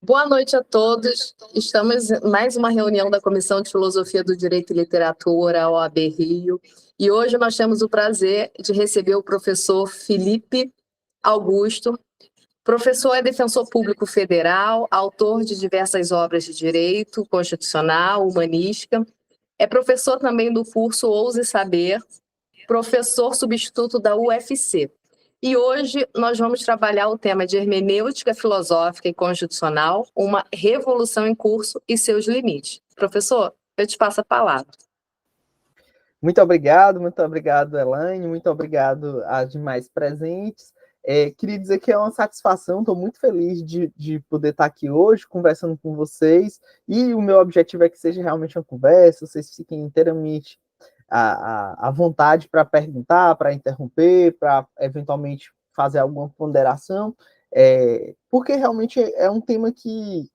Boa noite a todos. Estamos em mais uma reunião da Comissão de Filosofia do Direito e Literatura, OAB Rio, e hoje nós temos o prazer de receber o professor Felipe Augusto. Professor é defensor público federal, autor de diversas obras de direito constitucional, humanística. É professor também do curso Ouse Saber, professor substituto da UFC. E hoje nós vamos trabalhar o tema de hermenêutica filosófica e constitucional, uma revolução em curso e seus limites. Professor, eu te passo a palavra. Muito obrigado, Elaine, muito obrigado às demais presentes. Queria dizer que é uma satisfação, estou muito feliz de poder estar aqui hoje conversando com vocês, e o meu objetivo é que seja realmente uma conversa, vocês fiquem inteiramente à vontade para perguntar, para interromper, para eventualmente fazer alguma ponderação, porque realmente é um tema que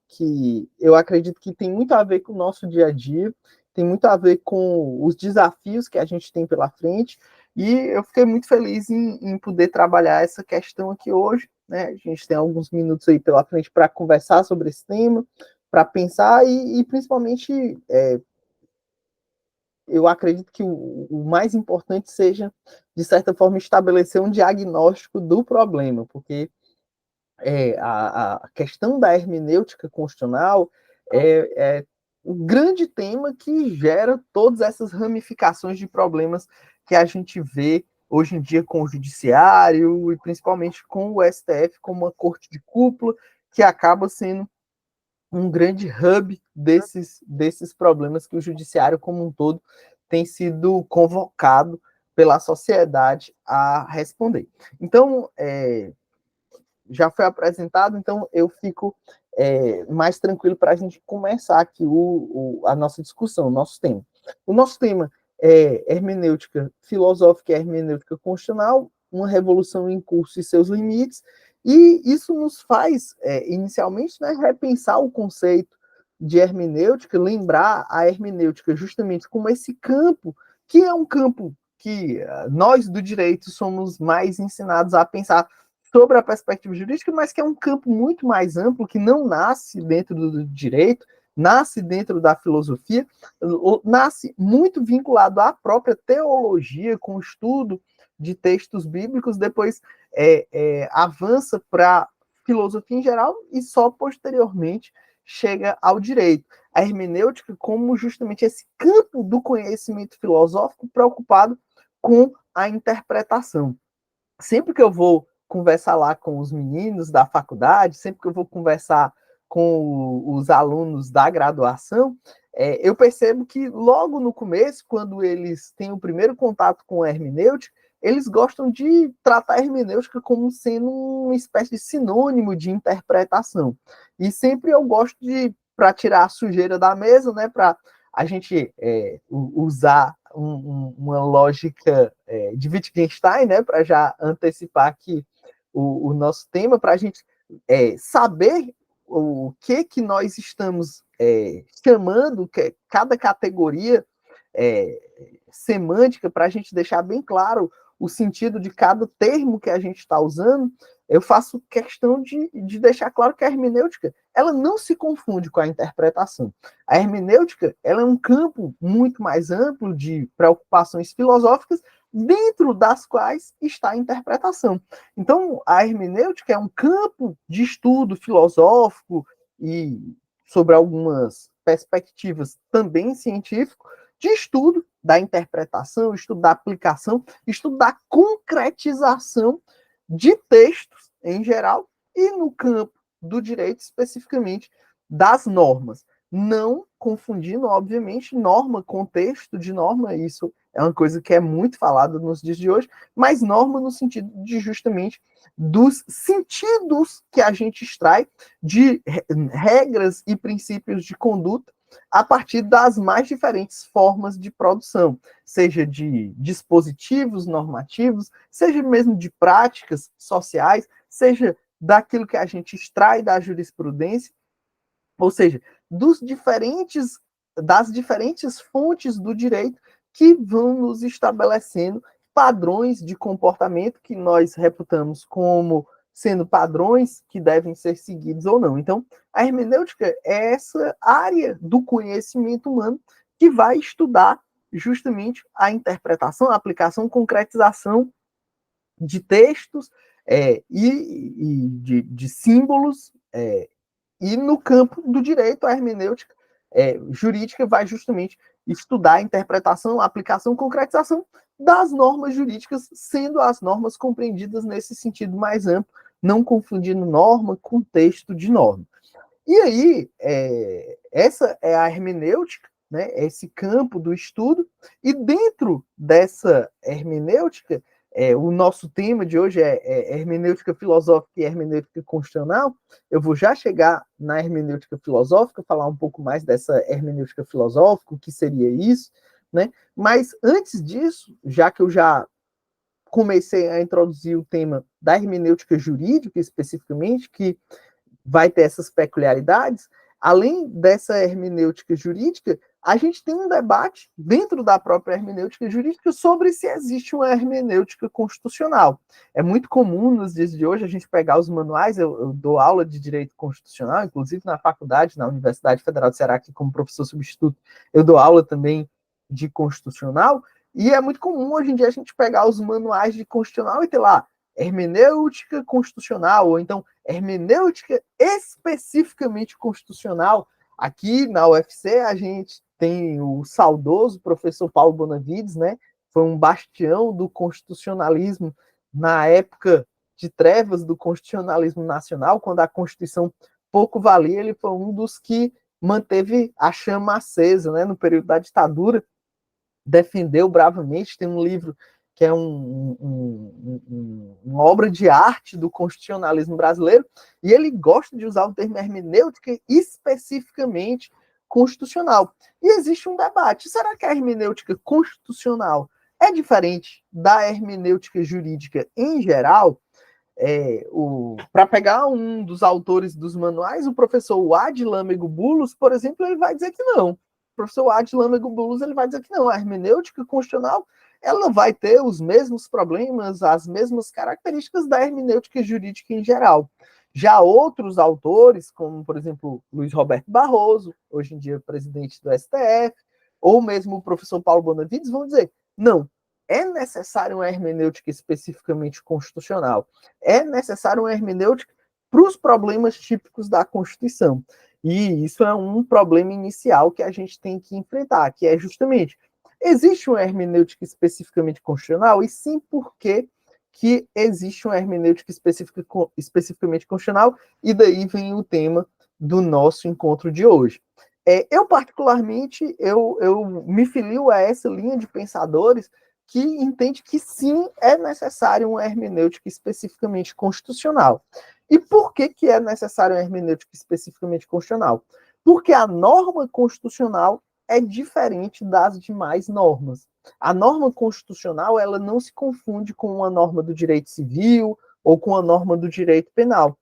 eu acredito que tem muito a ver com o nosso dia a dia, tem muito a ver com os desafios que a gente tem pela frente, e eu fiquei muito feliz em poder trabalhar essa questão aqui hoje, né? A gente tem alguns minutos aí pela frente para conversar sobre esse tema, para pensar e principalmente eu acredito que o mais importante seja, de certa forma, estabelecer um diagnóstico do problema, porque a questão da hermenêutica constitucional é o grande tema que gera todas essas ramificações de problemas que a gente vê hoje em dia com o judiciário e principalmente com o STF como uma corte de cúpula que acaba sendo um grande hub desses problemas que o judiciário como um todo tem sido convocado pela sociedade a responder. Então, já foi apresentado, então eu fico mais tranquilo para a gente começar aqui a nossa discussão, o nosso tema. O nosso tema é hermenêutica filosófica e hermenêutica constitucional, uma revolução em curso e seus limites, e isso nos faz, inicialmente, né, repensar o conceito de hermenêutica, lembrar a hermenêutica justamente como esse campo, que é um campo que nós do direito somos mais ensinados a pensar sobre a perspectiva jurídica, mas que é um campo muito mais amplo, que não nasce dentro do direito, nasce dentro da filosofia, nasce muito vinculado à própria teologia, com o estudo de textos bíblicos, depois avança para filosofia em geral e só posteriormente chega ao direito. A hermenêutica como justamente esse campo do conhecimento filosófico preocupado com a interpretação. Sempre que eu vou conversar lá com os meninos da faculdade, sempre que eu vou conversar com os alunos da graduação, eu percebo que logo no começo, quando eles têm o primeiro contato com a hermenêutica, eles gostam de tratar a hermenêutica como sendo uma espécie de sinônimo de interpretação. E sempre eu gosto de, para tirar a sujeira da mesa, né, para a gente usar uma lógica de Wittgenstein, né, para já antecipar aqui o nosso tema, para a gente saber o que nós estamos chamando, cada categoria semântica, para a gente deixar bem claro o sentido de cada termo que a gente está usando. Eu faço questão de deixar claro que a hermenêutica ela não se confunde com a interpretação. A hermenêutica ela é um campo muito mais amplo de preocupações filosóficas, dentro das quais está a interpretação. Então, a hermenêutica é um campo de estudo filosófico e sobre algumas perspectivas também científico, de estudo da interpretação, estudo da aplicação, estudo da concretização de textos em geral e no campo do direito especificamente das normas. Não confundindo, obviamente, norma com texto de norma, isso é uma coisa que é muito falada nos dias de hoje, mas norma no sentido de justamente dos sentidos que a gente extrai de regras e princípios de conduta a partir das mais diferentes formas de produção, seja de dispositivos normativos, seja mesmo de práticas sociais, seja daquilo que a gente extrai da jurisprudência, ou seja, das diferentes fontes do direito que vão nos estabelecendo padrões de comportamento que nós reputamos como sendo padrões que devem ser seguidos ou não. Então, a hermenêutica é essa área do conhecimento humano que vai estudar justamente a interpretação, a aplicação, concretização de textos e de símbolos, e no campo do direito, a hermenêutica jurídica vai justamente estudar a interpretação, a aplicação, concretização das normas jurídicas, sendo as normas compreendidas nesse sentido mais amplo, não confundindo norma com texto de norma. E aí, essa é a hermenêutica, né, esse campo do estudo, e dentro dessa hermenêutica, o nosso tema de hoje é hermenêutica filosófica e hermenêutica constitucional. Eu vou já chegar na hermenêutica filosófica, falar um pouco mais dessa hermenêutica filosófica, o que seria isso, né? Mas antes disso, já que eu já comecei a introduzir o tema da hermenêutica jurídica especificamente, que vai ter essas peculiaridades, além dessa hermenêutica jurídica, a gente tem um debate dentro da própria hermenêutica jurídica sobre se existe uma hermenêutica constitucional. É muito comum nos dias de hoje a gente pegar os manuais, eu dou aula de direito constitucional, inclusive na faculdade, na Universidade Federal do Ceará, aqui como professor substituto, eu dou aula também de constitucional, e é muito comum hoje em dia a gente pegar os manuais de constitucional e ter lá hermenêutica constitucional, ou então hermenêutica especificamente constitucional. Aqui na UFC a gente tem o saudoso professor Paulo Bonavides, né? Foi um bastião do constitucionalismo na época de trevas do constitucionalismo nacional, quando a Constituição pouco valia, ele foi um dos que manteve a chama acesa, né? No período da ditadura, defendeu bravamente. Tem um livro que é uma obra de arte do constitucionalismo brasileiro, e ele gosta de usar o termo hermenêutica especificamente constitucional. E existe um debate: será que a hermenêutica constitucional é diferente da hermenêutica jurídica em geral? Para pegar um dos autores dos manuais, o professor Wad Lâmego Bulos, por exemplo, ele vai dizer que não. O professor Wad Lâmego Bulos, ele vai dizer que não. A hermenêutica constitucional, ela vai ter os mesmos problemas, as mesmas características da hermenêutica jurídica em geral. Já outros autores, como, por exemplo, Luiz Roberto Barroso, hoje em dia presidente do STF, ou mesmo o professor Paulo Bonavides, vão dizer, não, é necessário uma hermenêutica especificamente constitucional. É necessário uma hermenêutica para os problemas típicos da Constituição. E isso é um problema inicial que a gente tem que enfrentar, que é justamente, existe uma hermenêutica especificamente constitucional? E sim, por que existe uma hermenêutica especificamente constitucional? E daí vem o tema do nosso encontro de hoje. Eu, particularmente, eu me filio a essa linha de pensadores que entende que sim, é necessário uma hermenêutica especificamente constitucional. E por que é necessário uma hermenêutica especificamente constitucional? Porque a norma constitucional é diferente das demais normas. A norma constitucional, ela não se confunde com uma norma do direito civil ou com a norma do direito penal.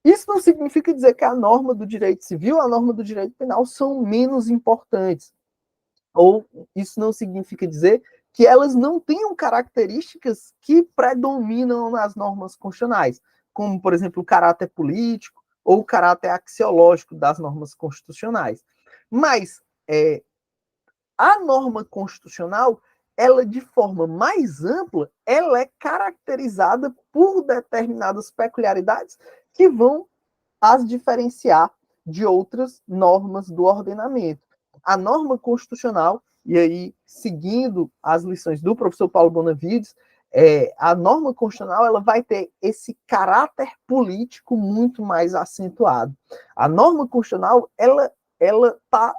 Isso não significa dizer que a norma do direito civil e a norma do direito penal são menos importantes. Ou isso não significa dizer que elas não tenham características que predominam nas normas constitucionais, como, por exemplo, o caráter político ou o caráter axiológico das normas constitucionais. Mas a norma constitucional, ela, de forma mais ampla, ela é caracterizada por determinadas peculiaridades que vão as diferenciar de outras normas do ordenamento. A norma constitucional, e aí, seguindo as lições do professor Paulo Bonavides, a norma constitucional, ela vai ter esse caráter político muito mais acentuado. A norma constitucional, ela está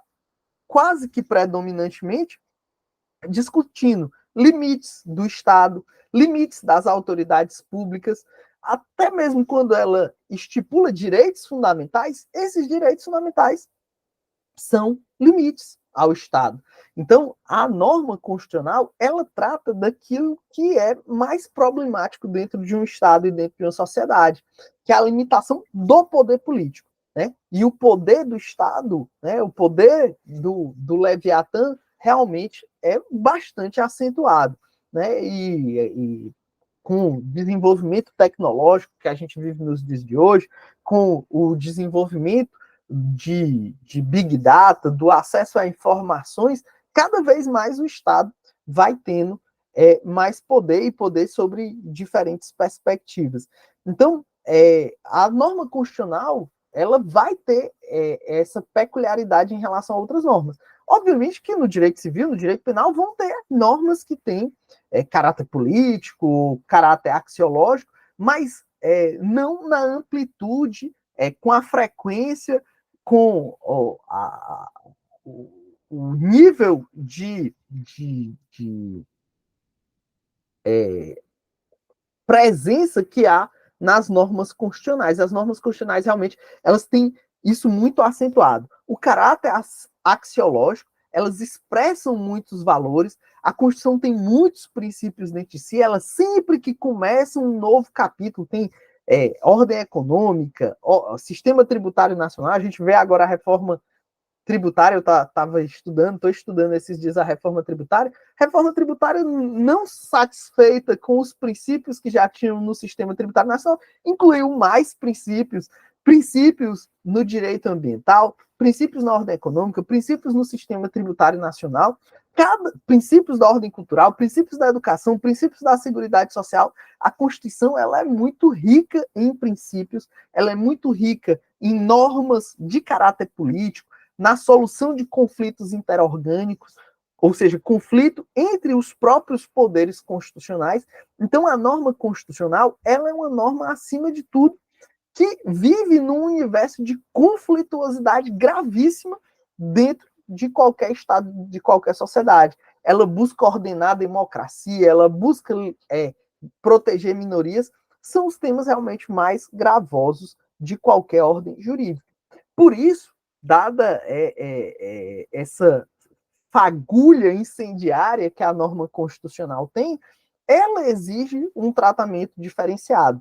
quase que predominantemente discutindo limites do Estado, limites das autoridades públicas, até mesmo quando ela estipula direitos fundamentais, esses direitos fundamentais são limites ao Estado. Então, a norma constitucional, ela trata daquilo que é mais problemático dentro de um Estado e dentro de uma sociedade, que é a limitação do poder político. Né? E o poder do Estado, né, o poder do Leviatã, realmente é bastante acentuado. Né? E com o desenvolvimento tecnológico que a gente vive nos dias de hoje, com o desenvolvimento de Big Data, do acesso a informações, cada vez mais o Estado vai tendo mais poder e poder sobre diferentes perspectivas. Então, a norma constitucional ela vai ter essa peculiaridade em relação a outras normas. Obviamente que no direito civil, no direito penal, vão ter normas que têm caráter político, caráter axiológico, mas não na amplitude, com a frequência, com o nível de presença que há nas normas constitucionais. As normas constitucionais, realmente, elas têm isso muito acentuado. O caráter axiológico, elas expressam muitos valores, a Constituição tem muitos princípios dentro de si, ela sempre que começa um novo capítulo, tem ordem econômica, sistema tributário nacional, a gente vê agora a reforma tributária, eu estou estudando esses dias a reforma tributária não satisfeita com os princípios que já tinham no sistema tributário nacional, incluiu mais princípios no direito ambiental, princípios na ordem econômica, princípios no sistema tributário nacional, princípios da ordem cultural, princípios da educação, princípios da seguridade social. A Constituição ela é muito rica em princípios, ela é muito rica em normas de caráter político, na solução de conflitos interorgânicos, ou seja, conflito entre os próprios poderes constitucionais. Então, a norma constitucional ela é uma norma, acima de tudo, que vive num universo de conflituosidade gravíssima dentro de qualquer Estado, de qualquer sociedade. Ela busca ordenar a democracia, ela busca proteger minorias, são os temas realmente mais gravosos de qualquer ordem jurídica. Por isso, dada essa fagulha incendiária que a norma constitucional tem, ela exige um tratamento diferenciado.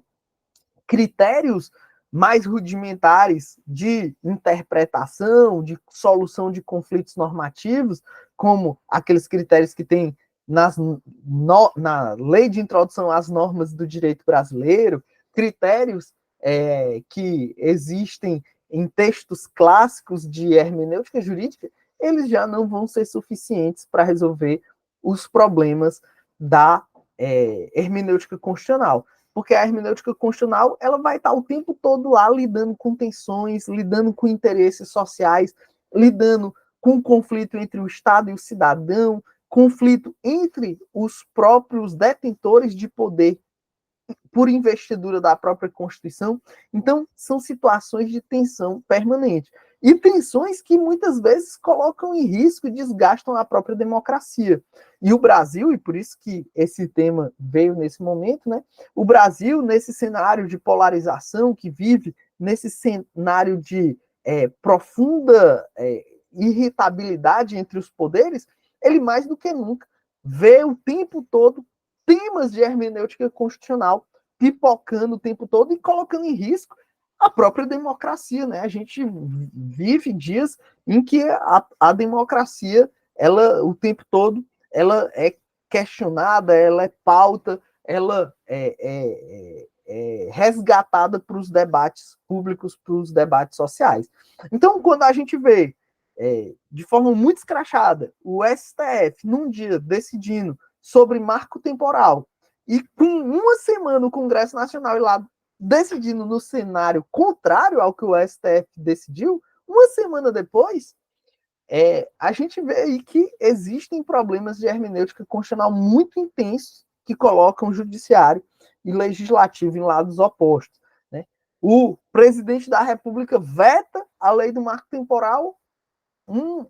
Critérios mais rudimentares de interpretação, de solução de conflitos normativos, como aqueles critérios que tem na Lei de Introdução às Normas do Direito Brasileiro, critérios que existem em textos clássicos de hermenêutica jurídica, eles já não vão ser suficientes para resolver os problemas da hermenêutica constitucional. Porque a hermenêutica constitucional ela vai estar o tempo todo lá lidando com tensões, lidando com interesses sociais, lidando com conflito entre o Estado e o cidadão, conflito entre os próprios detentores de poder por investidura da própria Constituição. Então, são situações de tensão permanente. E tensões que muitas vezes colocam em risco e desgastam a própria democracia. E o Brasil, e por isso que esse tema veio nesse momento, né? O Brasil, nesse cenário de polarização que vive, nesse cenário de profunda irritabilidade entre os poderes, ele mais do que nunca vê o tempo todo temas de hermenêutica constitucional pipocando o tempo todo e colocando em risco a própria democracia, né? A gente vive dias em que a democracia, ela o tempo todo, ela é questionada, ela é pauta, ela é resgatada para os debates públicos, para os debates sociais. Então, quando a gente vê de forma muito escrachada o STF num dia decidindo sobre marco temporal, e com uma semana o Congresso Nacional lá decidindo no cenário contrário ao que o STF decidiu, uma semana depois, a gente vê aí que existem problemas de hermenêutica constitucional muito intensos que colocam o judiciário e legislativo em lados opostos. Né? O presidente da República veta a lei do marco temporal,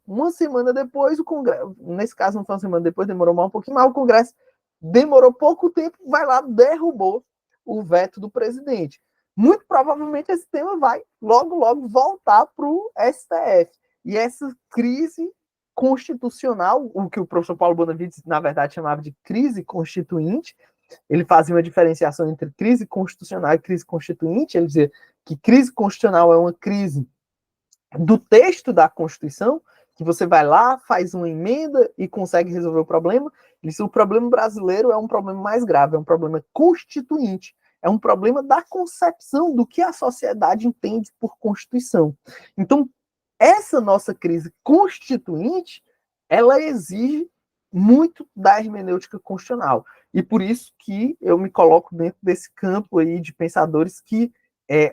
uma semana depois, o Congresso, nesse caso não foi uma semana depois, demorou mais um pouquinho, mas o Congresso demorou pouco tempo, vai lá, derrubou o veto do presidente. Muito provavelmente esse tema vai logo voltar para o STF. E essa crise constitucional, o que o professor Paulo Bonavides, na verdade, chamava de crise constituinte, ele fazia uma diferenciação entre crise constitucional e crise constituinte, ele dizia que crise constitucional é uma crise do texto da Constituição, que você vai lá, faz uma emenda e consegue resolver o problema. Isso, o problema brasileiro é um problema mais grave, é um problema constituinte, é um problema da concepção do que a sociedade entende por Constituição. Então, essa nossa crise constituinte, ela exige muito da hermenêutica constitucional. E por isso que eu me coloco dentro desse campo aí de pensadores que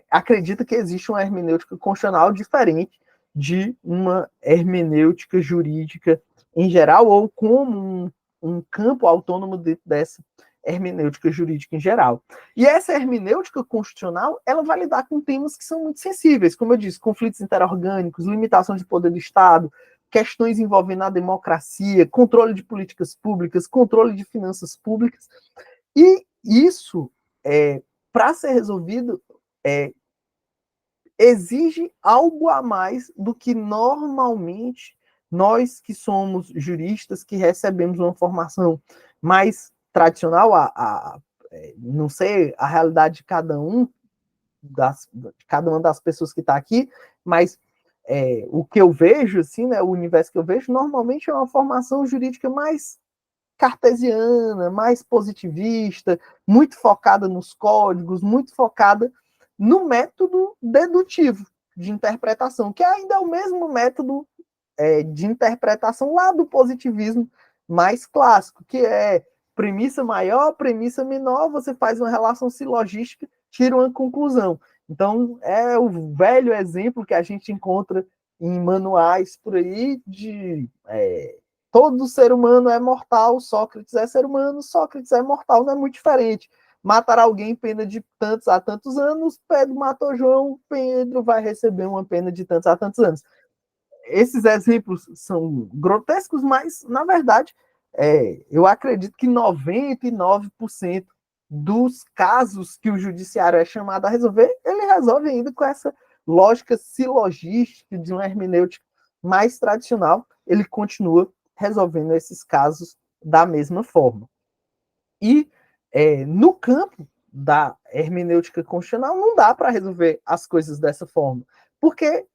acredita que existe uma hermenêutica constitucional diferente de uma hermenêutica jurídica em geral, ou como um campo autônomo dentro dessa hermenêutica jurídica em geral. E essa hermenêutica constitucional, ela vai lidar com temas que são muito sensíveis, como eu disse, conflitos interorgânicos, limitação de poder do Estado, questões envolvendo a democracia, controle de políticas públicas, controle de finanças públicas, e isso, para ser resolvido, exige algo a mais do que normalmente nós que somos juristas, que recebemos uma formação mais tradicional, não sei a realidade de cada uma das pessoas que está aqui, mas o que eu vejo, assim, né, o universo que eu vejo, normalmente é uma formação jurídica mais cartesiana, mais positivista, muito focada nos códigos, muito focada no método dedutivo de interpretação, que ainda é o mesmo método de interpretação lá do positivismo mais clássico, que é premissa maior, premissa menor, você faz uma relação silogística, tira uma conclusão. Então, é o velho exemplo que a gente encontra em manuais por aí de todo ser humano é mortal, Sócrates é ser humano, Sócrates é mortal, não é muito diferente. Matar alguém, pena de tantos a tantos anos, Pedro matou João, Pedro vai receber uma pena de tantos a tantos anos. Esses exemplos são grotescos, mas, na verdade, eu acredito que 99% dos casos que o judiciário é chamado a resolver, ele resolve ainda com essa lógica silogística de uma hermenêutica mais tradicional, ele continua resolvendo esses casos da mesma forma. E no campo da hermenêutica constitucional não dá para resolver as coisas dessa forma, porque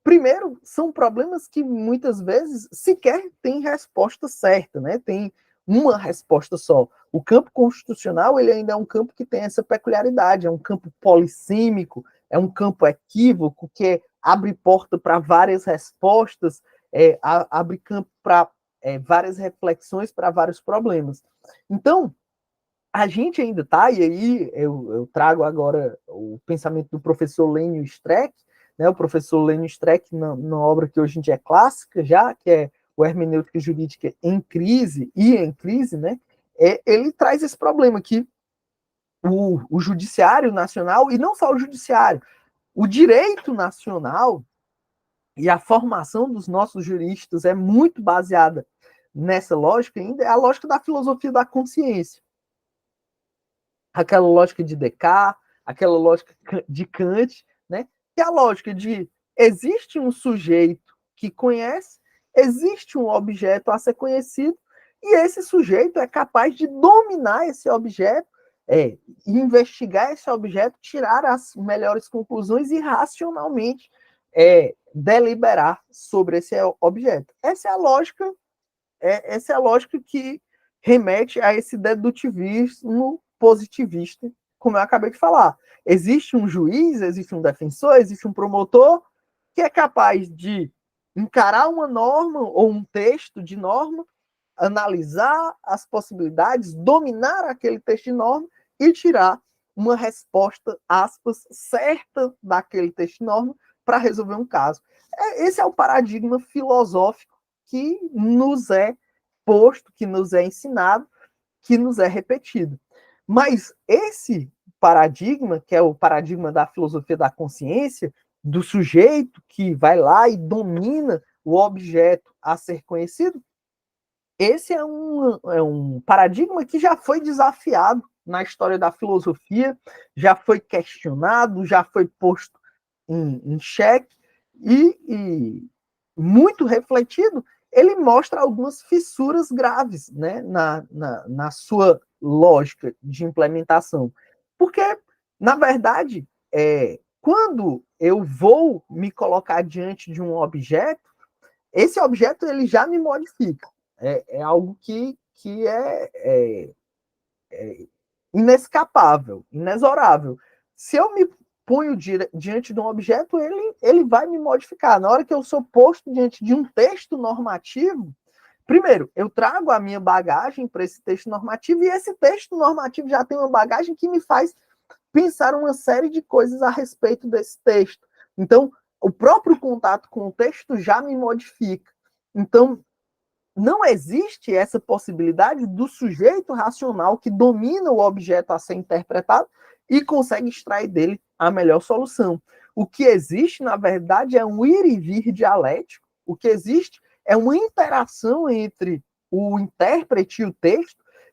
primeiro, são problemas que muitas vezes sequer têm resposta certa, né? Tem uma resposta só. O campo constitucional, ele ainda é um campo que tem essa peculiaridade, é um campo polissêmico, é um campo equívoco, que abre porta para várias respostas, abre campo para várias reflexões, para vários problemas. Então, a gente ainda está, e aí eu trago agora o pensamento do professor Lênio Streck, né, o professor Lênio Streck, na obra que hoje em dia é clássica já, que é o Hermenêutica Jurídica em Crise, né, ele traz esse problema que o judiciário nacional, e não só o judiciário, o direito nacional e a formação dos nossos juristas é muito baseada nessa lógica ainda, é a lógica da filosofia da consciência. Aquela lógica de Descartes, aquela lógica de Kant, né? Que é a lógica de existe um sujeito que conhece, existe um objeto a ser conhecido, e esse sujeito é capaz de dominar esse objeto, investigar esse objeto, tirar as melhores conclusões e racionalmente deliberar sobre esse objeto. Essa é a lógica que remete a esse dedutivismo positivista, como eu acabei de falar. Existe um juiz, existe um defensor, existe um promotor que é capaz de encarar uma norma ou um texto de norma, analisar as possibilidades, dominar aquele texto de norma e tirar uma resposta, aspas, certa daquele texto de norma para resolver um caso. Esse é o paradigma filosófico que nos é posto, que nos é ensinado, que nos é repetido. Mas esse paradigma, que é o paradigma da filosofia da consciência, do sujeito que vai lá e domina o objeto a ser conhecido, esse é um paradigma que já foi desafiado na história da filosofia, já foi questionado, já foi posto em xeque e muito refletido, ele mostra algumas fissuras graves, né, na sua lógica de implementação. Porque, na verdade, quando eu vou me colocar diante de um objeto, esse objeto ele já me modifica. É algo que é inescapável, inexorável. Se eu me ponho diante de um objeto, ele vai me modificar. Na hora que eu sou posto diante de um texto normativo, primeiro, eu trago a minha bagagem para esse texto normativo, e esse texto normativo já tem uma bagagem que me faz pensar uma série de coisas a respeito desse texto. Então, o próprio contato com o texto já me modifica. Então, não existe essa possibilidade do sujeito racional que domina o objeto a ser interpretado e consegue extrair dele a melhor solução. O que existe, na verdade, é um ir e vir dialético. O que existe é uma interação entre o intérprete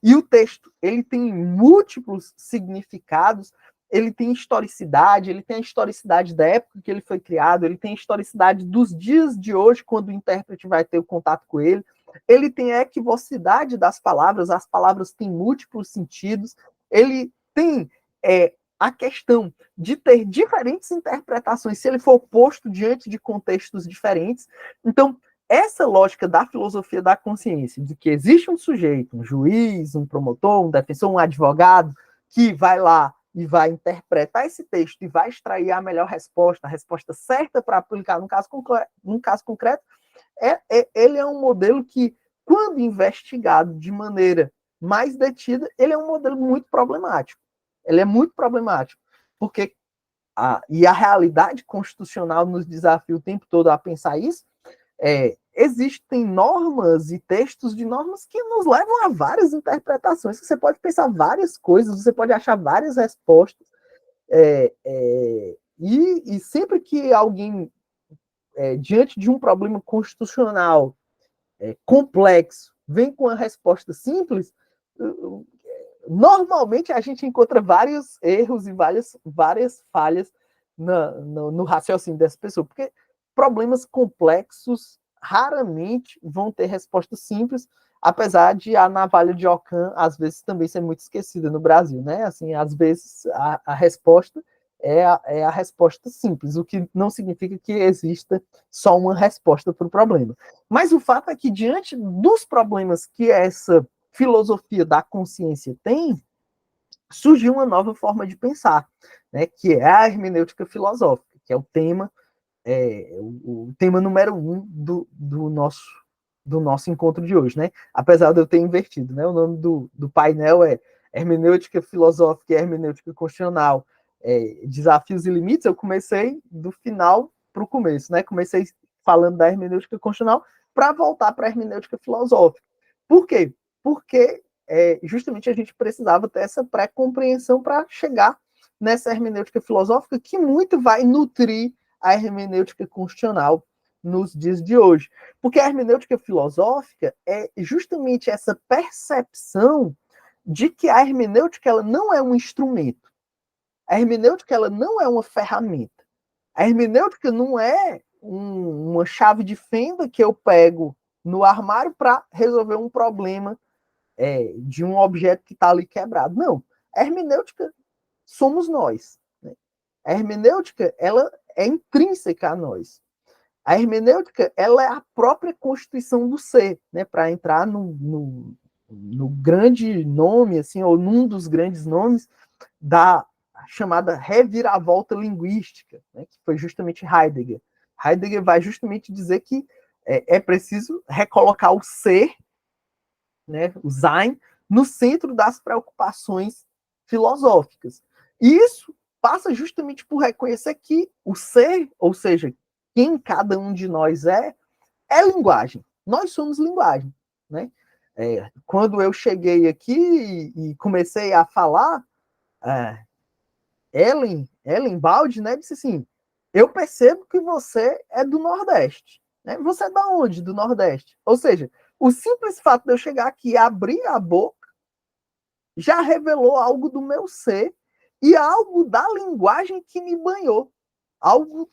e o texto ele tem múltiplos significados, ele tem historicidade, ele tem a historicidade da época que ele foi criado, ele tem a historicidade dos dias de hoje, quando o intérprete vai ter o contato com ele. Ele tem a equivocidade das palavras, as palavras têm múltiplos sentidos, ele tem a questão de ter diferentes interpretações se ele for posto diante de contextos diferentes. Então, essa lógica da filosofia da consciência, de que existe um sujeito, um juiz, um promotor, um defensor, um advogado, que vai lá e vai interpretar esse texto e vai extrair a melhor resposta, a resposta certa para aplicar num caso concreto, ele é um modelo que, quando investigado de maneira mais detida, ele é um modelo muito problemático. Ele é muito problemático, porque a realidade constitucional nos desafia o tempo todo a pensar isso. Existem normas e textos de normas que nos levam a várias interpretações. Você pode pensar várias coisas, você pode achar várias respostas. E sempre que alguém, diante de um problema constitucional complexo, vem com uma resposta simples, normalmente a gente encontra vários erros e várias falhas no raciocínio dessa pessoa, porque problemas complexos raramente vão ter resposta simples, apesar de a navalha de Ockham às vezes também ser muito esquecida no Brasil, né? Assim, às vezes a resposta é a resposta simples, o que não significa que exista só uma resposta para o problema. Mas o fato é que, diante dos problemas que essa filosofia da consciência tem, surgiu uma nova forma de pensar, né, que é a hermenêutica filosófica, que é o tema número 1 do nosso encontro de hoje, né? Apesar de eu ter invertido, né? O nome do painel é Hermenêutica Filosófica e Hermenêutica Constitucional, Desafios e Limites. Eu comecei do final para o começo, né? Comecei falando da hermenêutica constitucional para voltar para a hermenêutica filosófica. Por quê? Porque justamente a gente precisava ter essa pré-compreensão para chegar nessa hermenêutica filosófica que muito vai nutrir a hermenêutica constitucional nos dias de hoje. Porque a hermenêutica filosófica é justamente essa percepção de que a hermenêutica ela não é um instrumento. A hermenêutica ela não é uma ferramenta. A hermenêutica não é uma chave de fenda que eu pego no armário para resolver um problema de um objeto que está ali quebrado. Não. A hermenêutica somos nós. Né? A hermenêutica ela é intrínseca a nós. A hermenêutica ela é a própria constituição do ser, né? Para entrar no grande nome, assim, ou num dos grandes nomes da chamada reviravolta linguística, né? Que foi justamente Heidegger. Heidegger vai justamente dizer que é preciso recolocar o ser, né, o Sein, no centro das preocupações filosóficas. E isso passa justamente por reconhecer que o ser, ou seja, quem cada um de nós é linguagem. Nós somos linguagem. Né? Quando eu cheguei aqui e comecei a falar, Ellen Baldi, né, disse assim, eu percebo que você é do Nordeste. Né? Você é da onde? Do Nordeste. Ou seja, o simples fato de eu chegar aqui e abrir a boca já revelou algo do meu ser e algo da linguagem que me banhou. Algo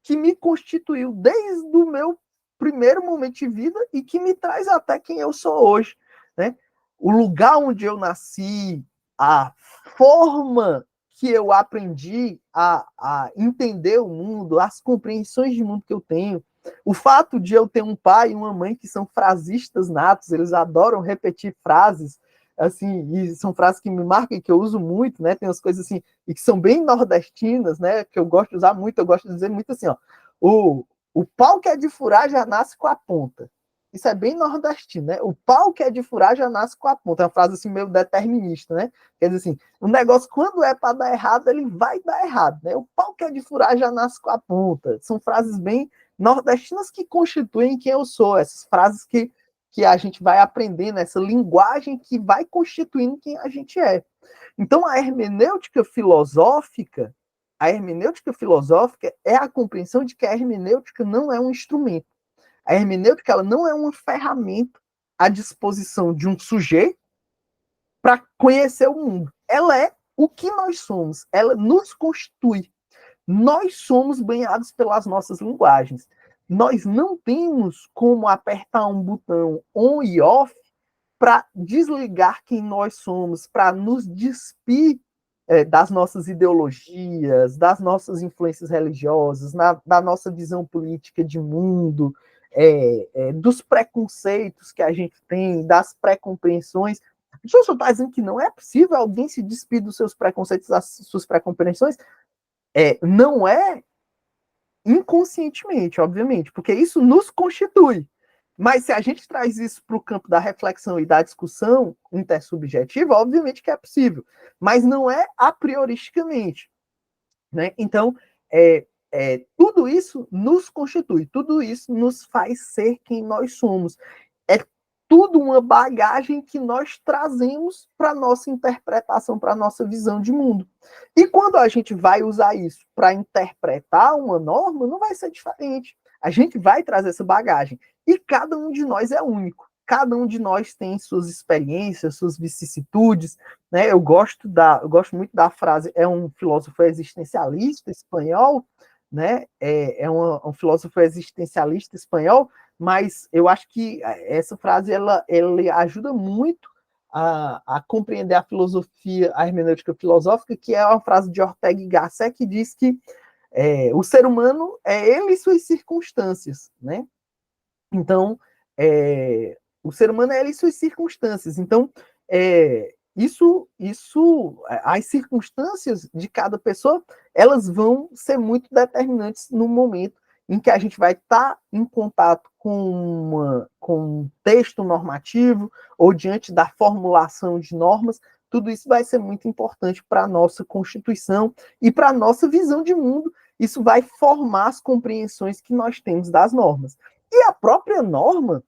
que me constituiu desde o meu primeiro momento de vida e que me traz até quem eu sou hoje. Né? O lugar onde eu nasci, a forma que eu aprendi a entender o mundo, as compreensões de mundo que eu tenho, O fato de eu ter um pai e uma mãe que são frasistas natos, eles adoram repetir frases, assim, e são frases que me marcam e que eu uso muito, né? Tem umas coisas assim, e que são bem nordestinas, né? Que eu gosto de usar muito, eu gosto de dizer muito assim, ó. O pau que é de furar já nasce com a ponta. Isso é bem nordestino, né? O pau que é de furar já nasce com a ponta. É uma frase assim meio determinista, né? Quer dizer assim, o negócio, quando é para dar errado, ele vai dar errado, né? O pau que é de furar já nasce com a ponta. São frases bem nordestinas que constituem quem eu sou. Essas frases que a gente vai aprendendo, essa linguagem que vai constituindo quem a gente é. Então, a hermenêutica filosófica é a compreensão de que a hermenêutica não é um instrumento. A hermenêutica ela não é uma ferramenta à disposição de um sujeito para conhecer o mundo. Ela é o que nós somos. Ela nos constitui. Nós somos banhados pelas nossas linguagens. Nós não temos como apertar um botão on e off para desligar quem nós somos, para nos despir das nossas ideologias, das nossas influências religiosas, da nossa visão política de mundo, dos preconceitos que a gente tem, das pré-compreensões. O senhor está dizendo que não é possível alguém se despir dos seus preconceitos, das suas pré-compreensões? Não é inconscientemente, obviamente, porque isso nos constitui. Mas se a gente traz isso para o campo da reflexão e da discussão intersubjetiva, obviamente que é possível, mas não é a prioristicamente, né? Então, tudo isso nos constitui, tudo isso nos faz ser quem nós somos. É tudo uma bagagem que nós trazemos para a nossa interpretação, para a nossa visão de mundo. E quando a gente vai usar isso para interpretar uma norma, não vai ser diferente. A gente vai trazer essa bagagem. E cada um de nós é único. Cada um de nós tem suas experiências, suas vicissitudes. Né? Eu gosto muito da frase, é um filósofo existencialista espanhol, né? Um filósofo existencialista espanhol, mas eu acho que essa frase ela ajuda muito a compreender a filosofia, a hermenêutica filosófica, que é uma frase de Ortega y Gasset que diz que o ser humano é ele e suas circunstâncias, né? Então, o ser humano é ele e suas circunstâncias. Então, as circunstâncias de cada pessoa, elas vão ser muito determinantes no momento em que a gente vai estar em contato com um texto normativo ou diante da formulação de normas. Tudo isso vai ser muito importante para a nossa Constituição e para a nossa visão de mundo. Isso vai formar as compreensões que nós temos das normas. E a própria norma,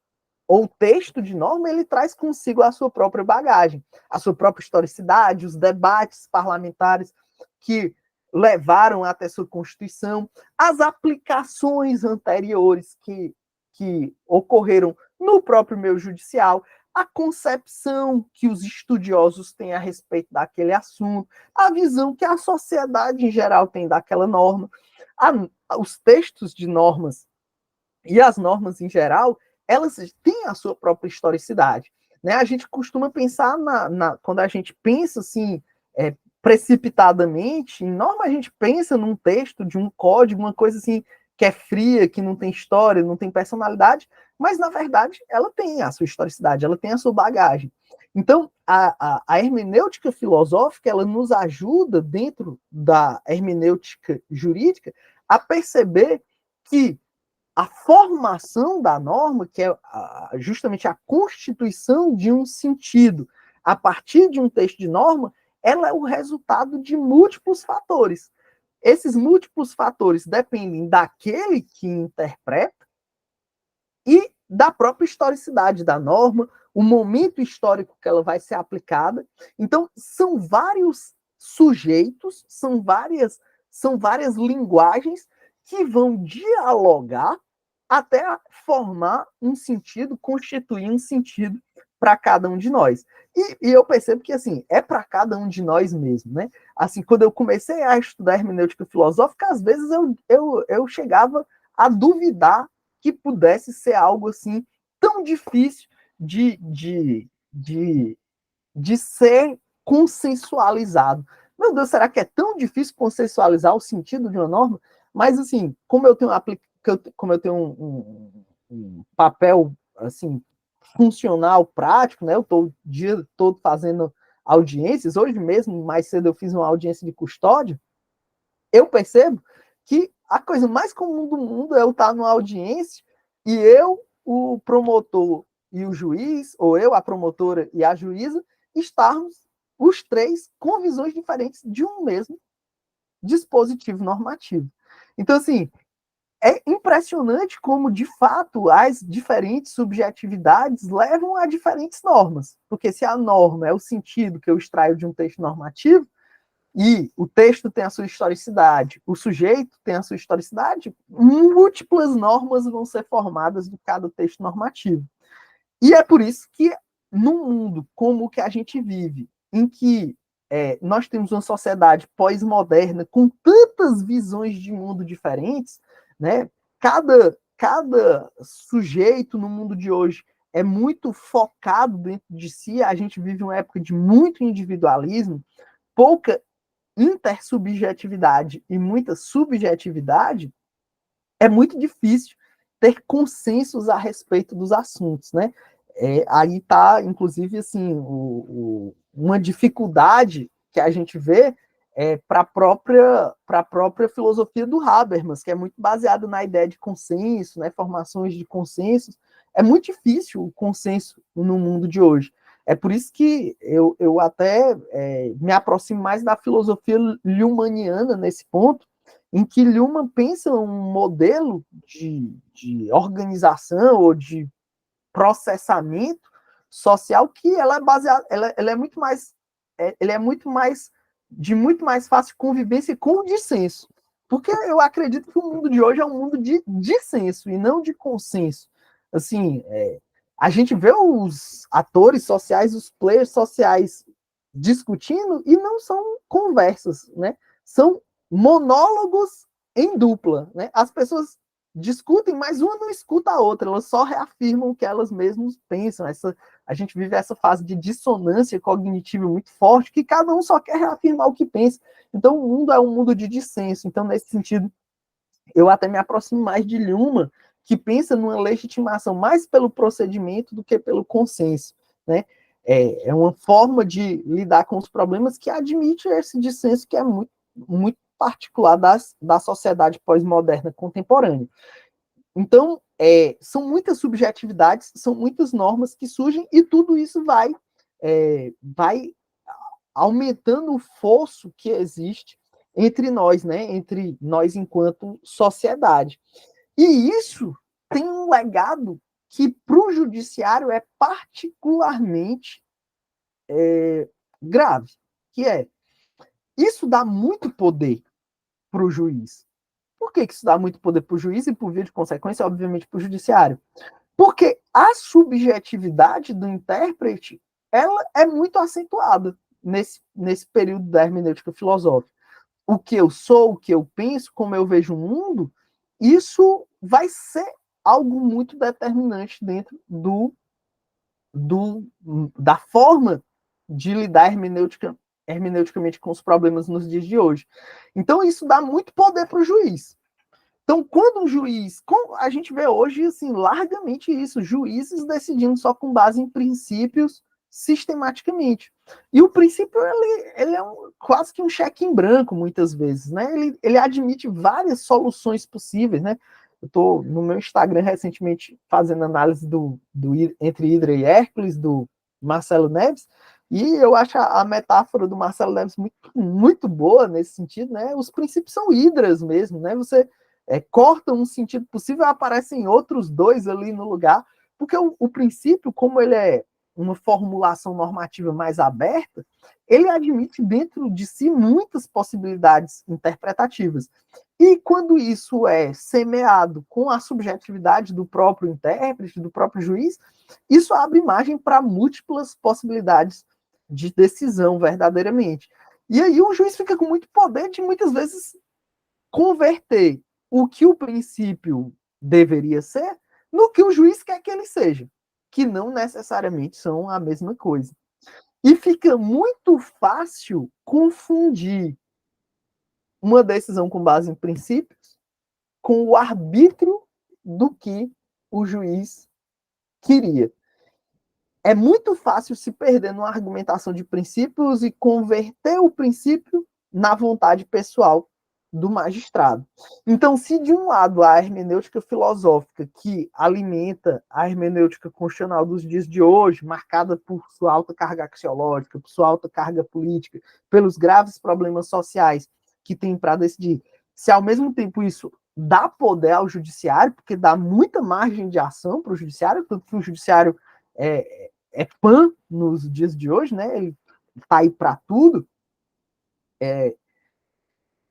ou texto de norma, ele traz consigo a sua própria bagagem, a sua própria historicidade, os debates parlamentares que levaram até sua Constituição, as aplicações anteriores que ocorreram no próprio meio judicial, a concepção que os estudiosos têm a respeito daquele assunto, a visão que a sociedade em geral tem daquela norma, os textos de normas e as normas em geral, elas têm a sua própria historicidade. Né? A gente costuma pensar, quando a gente pensa assim, precipitadamente, em norma a gente pensa num texto de um código, uma coisa assim que é fria, que não tem história, não tem personalidade, mas na verdade ela tem a sua historicidade, ela tem a sua bagagem. Então, a hermenêutica filosófica, ela nos ajuda, dentro da hermenêutica jurídica, a perceber que a formação da norma, que é justamente a constituição de um sentido a partir de um texto de norma, ela é o resultado de múltiplos fatores. Esses múltiplos fatores dependem daquele que interpreta e da própria historicidade da norma, o momento histórico que ela vai ser aplicada. Então, são vários sujeitos, são várias linguagens que vão dialogar até formar um sentido, constituir um sentido para cada um de nós. E eu percebo que, assim, é para cada um de nós mesmo, né? Assim, quando eu comecei a estudar hermenêutica filosófica, às vezes eu chegava a duvidar que pudesse ser algo, assim, tão difícil de ser consensualizado. Meu Deus, será que é tão difícil consensualizar o sentido de uma norma? Mas, assim, como eu tenho como eu tenho um papel assim funcional, prático, né? Eu estou o dia todo fazendo audiências. Hoje mesmo, mais cedo, eu fiz uma audiência de custódia. Eu percebo que a coisa mais comum do mundo é eu estar numa audiência e eu, o promotor e o juiz, ou eu, a promotora e a juíza, estarmos os três com visões diferentes de um mesmo dispositivo normativo. Então, assim, é impressionante como, de fato, as diferentes subjetividades levam a diferentes normas. Porque se a norma é o sentido que eu extraio de um texto normativo, e o texto tem a sua historicidade, o sujeito tem a sua historicidade, múltiplas normas vão ser formadas de cada texto normativo. E é por isso que, num mundo como o que a gente vive, em que nós temos uma sociedade pós-moderna com tantas visões de mundo diferentes, né? Cada sujeito no mundo de hoje é muito focado dentro de si. A gente vive uma época de muito individualismo, pouca intersubjetividade e muita subjetividade. É muito difícil ter consensos a respeito dos assuntos, né? Aí está, inclusive, assim, uma dificuldade que a gente vê para a própria filosofia do Habermas, que é muito baseada na ideia de consenso, né, formações de consensos. É muito difícil o consenso no mundo de hoje. É por isso que eu até me aproximo mais da filosofia Luhmanniana nesse ponto, em que Luhmann pensa um modelo de organização ou de processamento social que ela é baseada, ela é muito mais, ele é muito mais de muito mais fácil convivência com o dissenso, porque eu acredito que o mundo de hoje é um mundo de dissenso e não de consenso. Assim, a gente vê os atores sociais, os players sociais discutindo e não são conversas, né? São monólogos em dupla, né? As pessoas discutem, mas uma não escuta a outra, elas só reafirmam o que elas mesmas pensam. A gente vive essa fase de dissonância cognitiva muito forte, que cada um só quer reafirmar o que pensa. Então, o mundo é um mundo de dissenso. Então, nesse sentido, eu até me aproximo mais de Luhmann, que pensa numa legitimação mais pelo procedimento do que pelo consenso, né? É uma forma de lidar com os problemas que admite esse dissenso que é muito, muito particular da sociedade pós-moderna contemporânea. Então, são muitas subjetividades, são muitas normas que surgem e tudo isso vai aumentando o fosso que existe entre nós, né? Entre nós enquanto sociedade. E isso tem um legado que para o judiciário é particularmente grave, que isso dá muito poder para o juiz. Por que isso dá muito poder para o juiz e, por via de consequência, obviamente, para o judiciário? Porque a subjetividade do intérprete ela é muito acentuada nesse período da hermenêutica filosófica. O que eu sou, o que eu penso, como eu vejo o mundo, isso vai ser algo muito determinante dentro da forma de lidar hermeneuticamente com os problemas nos dias de hoje. Então, isso dá muito poder para o juiz. Então, quando um juiz, a gente vê hoje, assim, largamente isso, juízes decidindo só com base em princípios sistematicamente. E o princípio, ele é quase que um cheque em branco, muitas vezes, né? Ele admite várias soluções possíveis, né? Eu estou no meu Instagram recentemente fazendo análise entre Hidra e Hércules, do Marcelo Neves, e eu acho a metáfora do Marcelo Neves muito, muito boa nesse sentido, né? Os princípios são hidras mesmo, né? Você corta um sentido possível, aparecem outros dois ali no lugar, porque o princípio, como ele é uma formulação normativa mais aberta, ele admite dentro de si muitas possibilidades interpretativas. E quando isso é semeado com a subjetividade do próprio intérprete, do próprio juiz, isso abre margem para múltiplas possibilidades de decisão, verdadeiramente. E aí o juiz fica com muito poder de, muitas vezes, converter o que o princípio deveria ser no que o juiz quer que ele seja, que não necessariamente são a mesma coisa. E fica muito fácil confundir uma decisão com base em princípios com o arbítrio do que o juiz queria. É muito fácil se perder numa argumentação de princípios e converter o princípio na vontade pessoal do magistrado. Então, se de um lado a hermenêutica filosófica, que alimenta a hermenêutica constitucional dos dias de hoje, marcada por sua alta carga axiológica, por sua alta carga política, pelos graves problemas sociais que tem para decidir, se ao mesmo tempo isso dá poder ao judiciário, porque dá muita margem de ação para o judiciário, tanto que o judiciário é pan nos dias de hoje, né? Ele está aí para tudo.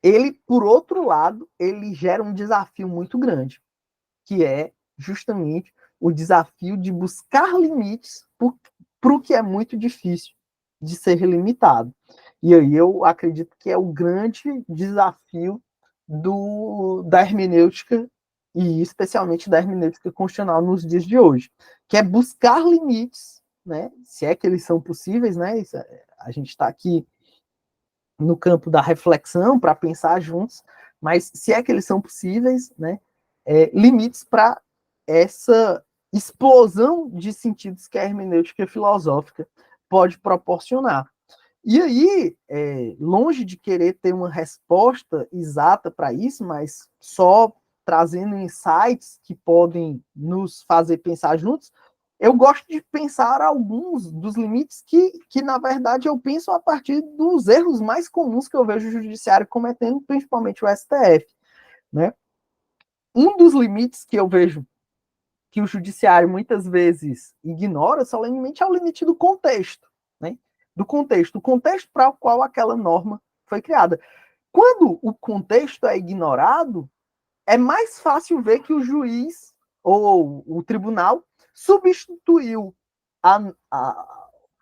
Ele, por outro lado, ele gera um desafio muito grande, que é justamente o desafio de buscar limites para o que é muito difícil de ser limitado. E aí eu acredito que é o grande desafio da hermenêutica, e especialmente da hermenêutica constitucional nos dias de hoje, que é buscar limites, né, se é que eles são possíveis, né, a gente está aqui no campo da reflexão para pensar juntos, mas se é que eles são possíveis, né, limites para essa explosão de sentidos que a hermenêutica filosófica pode proporcionar. E aí, longe de querer ter uma resposta exata para isso, mas só trazendo insights que podem nos fazer pensar juntos, eu gosto de pensar alguns dos limites que, na verdade, eu penso a partir dos erros mais comuns que eu vejo o judiciário cometendo, principalmente o STF, né? Um dos limites que eu vejo que o judiciário muitas vezes ignora solenemente é o limite do contexto, né? Do contexto, o contexto para o qual aquela norma foi criada. Quando o contexto é ignorado, é mais fácil ver que o juiz ou o tribunal substituiu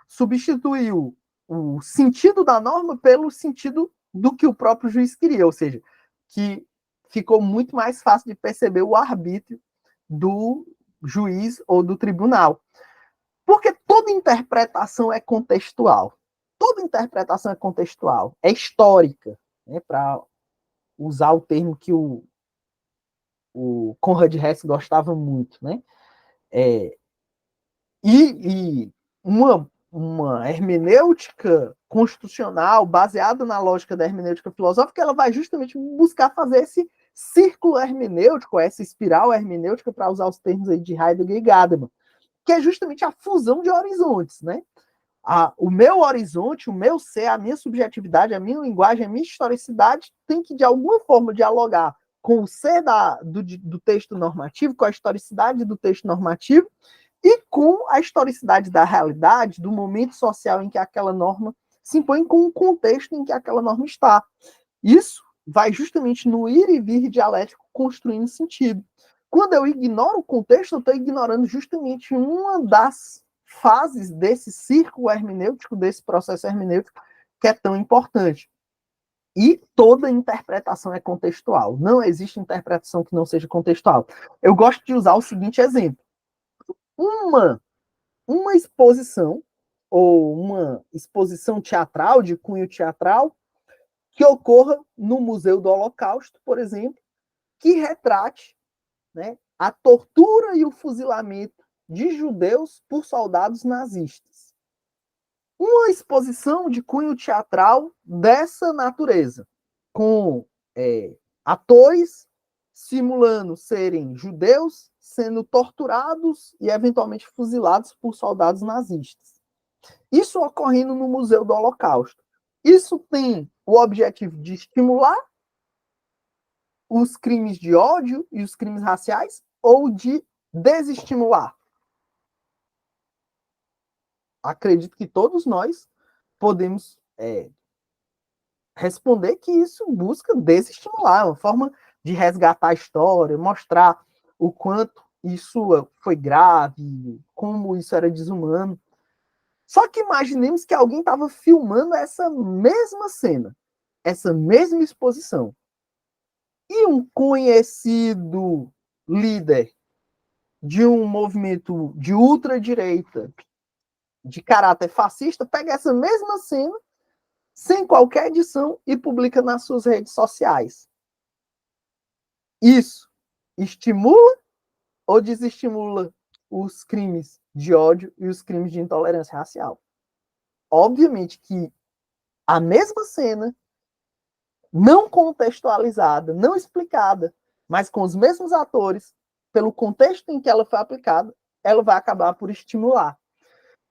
substituiu o sentido da norma pelo sentido do que o próprio juiz queria, ou seja, que ficou muito mais fácil de perceber o arbítrio do juiz ou do tribunal. Porque toda interpretação é contextual. Toda interpretação é contextual, é histórica, né, para usar o termo que o Conrad Hess gostava muito, né? E uma hermenêutica constitucional baseada na lógica da hermenêutica filosófica, ela vai justamente buscar fazer esse círculo hermenêutico, essa espiral hermenêutica, para usar os termos aí de Heidegger e Gadamer, que é justamente a fusão de horizontes, né? O meu horizonte, o meu ser, a minha subjetividade, a minha linguagem, a minha historicidade tem que, de alguma forma, dialogar com o ser do texto normativo, com a historicidade do texto normativo e com a historicidade da realidade, do momento social em que aquela norma se impõe, com o contexto em que aquela norma está. Isso vai justamente no ir e vir dialético construindo sentido. Quando eu ignoro o contexto, eu estou ignorando justamente uma das fases desse círculo hermenêutico, desse processo hermenêutico, que é tão importante. E toda interpretação é contextual. Não existe interpretação que não seja contextual. Eu gosto de usar o seguinte exemplo. Uma exposição, ou uma exposição teatral, de cunho teatral, que ocorra no Museu do Holocausto, por exemplo, que retrate, né, a tortura e o fuzilamento de judeus por soldados nazistas. Uma exposição de cunho teatral dessa natureza, com atores simulando serem judeus, sendo torturados e eventualmente fuzilados por soldados nazistas. Isso ocorrendo no Museu do Holocausto. Isso tem o objetivo de estimular os crimes de ódio e os crimes raciais ou de desestimular? Acredito que todos nós podemos responder que isso busca desestimular, uma forma de resgatar a história, mostrar o quanto isso foi grave, como isso era desumano. Só que imaginemos que alguém estava filmando essa mesma cena, essa mesma exposição, e um conhecido líder de um movimento de ultradireita, de caráter fascista, pega essa mesma cena, sem qualquer edição, e publica nas suas redes sociais. Isso estimula ou desestimula os crimes de ódio e os crimes de intolerância racial. Obviamente que a mesma cena, não contextualizada, não explicada, mas com os mesmos atores, pelo contexto em que ela foi aplicada, ela vai acabar por estimular.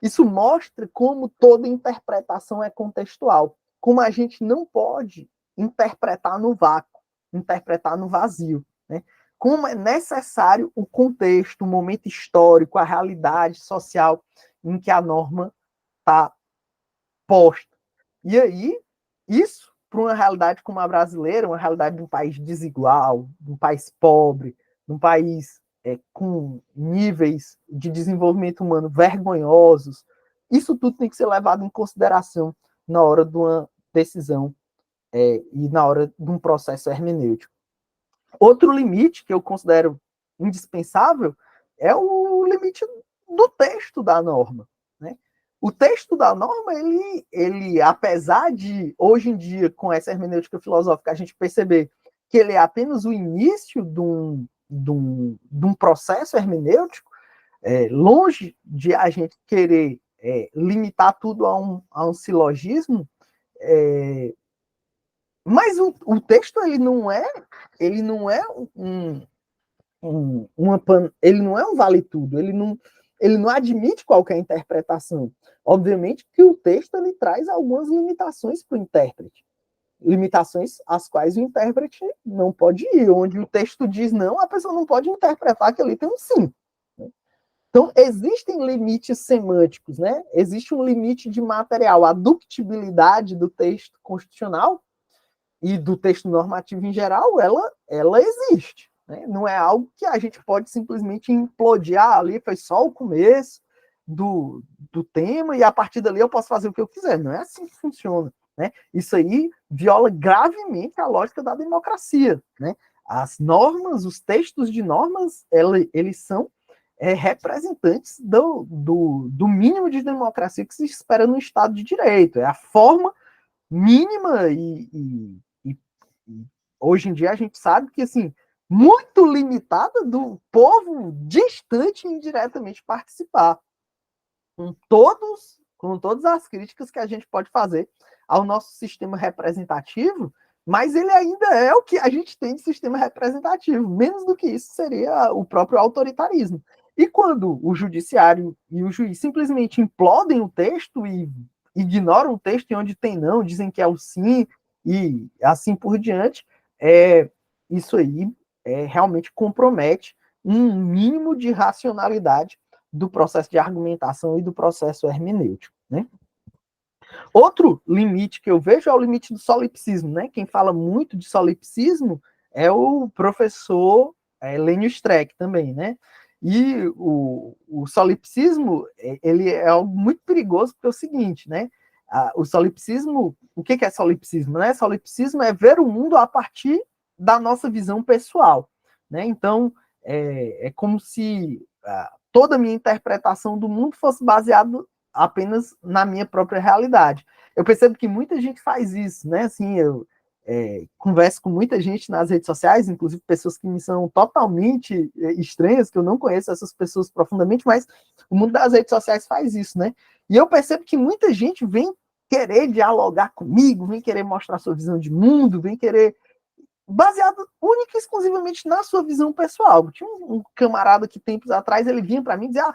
Isso mostra como toda interpretação é contextual, como a gente não pode interpretar no vácuo, interpretar no vazio, né? Como é necessário o contexto, o momento histórico, a realidade social em que a norma está posta. E aí, isso, para uma realidade como a brasileira, uma realidade de um país desigual, de um país pobre, de um país com níveis de desenvolvimento humano vergonhosos, isso tudo tem que ser levado em consideração na hora de uma decisão e na hora de um processo hermenêutico. Outro limite que eu considero indispensável é o limite do texto da norma, né? O texto da norma, ele, apesar de, hoje em dia, com essa hermenêutica filosófica, a gente perceber que ele é apenas o início de um processo hermenêutico, longe de a gente querer limitar tudo a um silogismo, mas o texto ele não é ele não é um vale tudo, ele não admite qualquer interpretação. Obviamente que o texto ele traz algumas limitações para o intérprete, limitações às quais o intérprete não pode ir. Onde o texto diz não, a pessoa não pode interpretar que ali tem um sim. Então, existem limites semânticos, né? Existe um limite de material. A ductibilidade do texto constitucional e do texto normativo em geral, ela existe. Né? Não é algo que a gente pode simplesmente implodir. Ali foi só o começo do tema e a partir dali eu posso fazer o que eu quiser. Não é assim que funciona. Né? Isso aí viola gravemente a lógica da democracia. Né? As normas, os textos de normas, eles são representantes do mínimo de democracia que se espera no Estado de Direito. É a forma mínima e hoje em dia a gente sabe que, assim, muito limitada do povo distante e indiretamente participar. Com todas as críticas que a gente pode fazer ao nosso sistema representativo, mas ele ainda é o que a gente tem de sistema representativo. Menos do que isso seria o próprio autoritarismo. E quando o judiciário e o juiz simplesmente implodem o texto e ignoram o texto e onde tem não, dizem que é o sim, e assim por diante, isso aí realmente compromete um mínimo de racionalidade do processo de argumentação e do processo hermenêutico. Né? Outro limite que eu vejo é o limite do solipsismo. Né? Quem fala muito de solipsismo é o professor Lênio Streck também. Né? E o solipsismo ele é algo muito perigoso, porque é o seguinte, né? O solipsismo, o que é solipsismo? Né? Solipsismo é ver o mundo a partir da nossa visão pessoal. Né? Então, é como se toda a minha interpretação do mundo fosse baseada apenas na minha própria realidade. Eu percebo que muita gente faz isso, né? Assim, eu converso com muita gente nas redes sociais, inclusive pessoas que me são totalmente estranhas, que eu não conheço essas pessoas profundamente, mas o mundo das redes sociais faz isso, né? E eu percebo que muita gente vem querer dialogar comigo, vem querer mostrar sua visão de mundo, vem querer baseado única e exclusivamente na sua visão pessoal. Tinha um camarada que tempos atrás ele vinha para mim e dizia,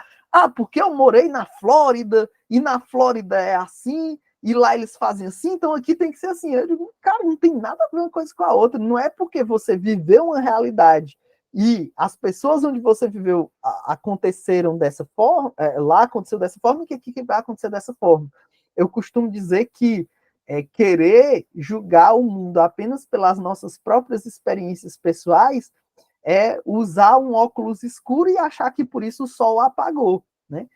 porque eu morei na Flórida, e na Flórida é assim, e lá eles fazem assim, então aqui tem que ser assim. Eu digo, cara, não tem nada a ver uma coisa com a outra. Não é porque você viveu uma realidade e as pessoas onde você viveu aconteceram dessa forma, lá aconteceu dessa forma, que aqui vai acontecer dessa forma. Eu costumo dizer que querer julgar o mundo apenas pelas nossas próprias experiências pessoais é usar um óculos escuro e achar que por isso o sol apagou, né?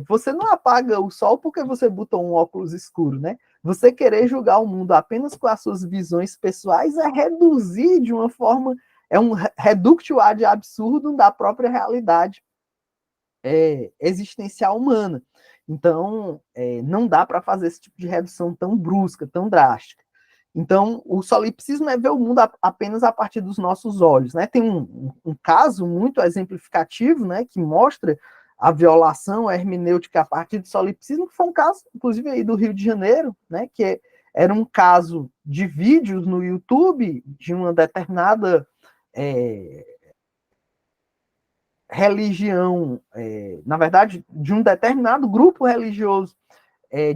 Você não apaga o sol porque você botou um óculos escuro, né? Você querer julgar o mundo apenas com as suas visões pessoais é reduzir de uma forma, é um reductio ad absurdum da própria realidade existencial humana. Então, não dá para fazer esse tipo de redução tão brusca, tão drástica. Então, o solipsismo é ver o mundo apenas a partir dos nossos olhos, né? Tem um caso muito exemplificativo, né, que mostra a violação hermenêutica a partir do solipsismo, que foi um caso, inclusive, aí do Rio de Janeiro, né, que era um caso de vídeos no YouTube de uma determinada religião, na verdade, de um determinado grupo religioso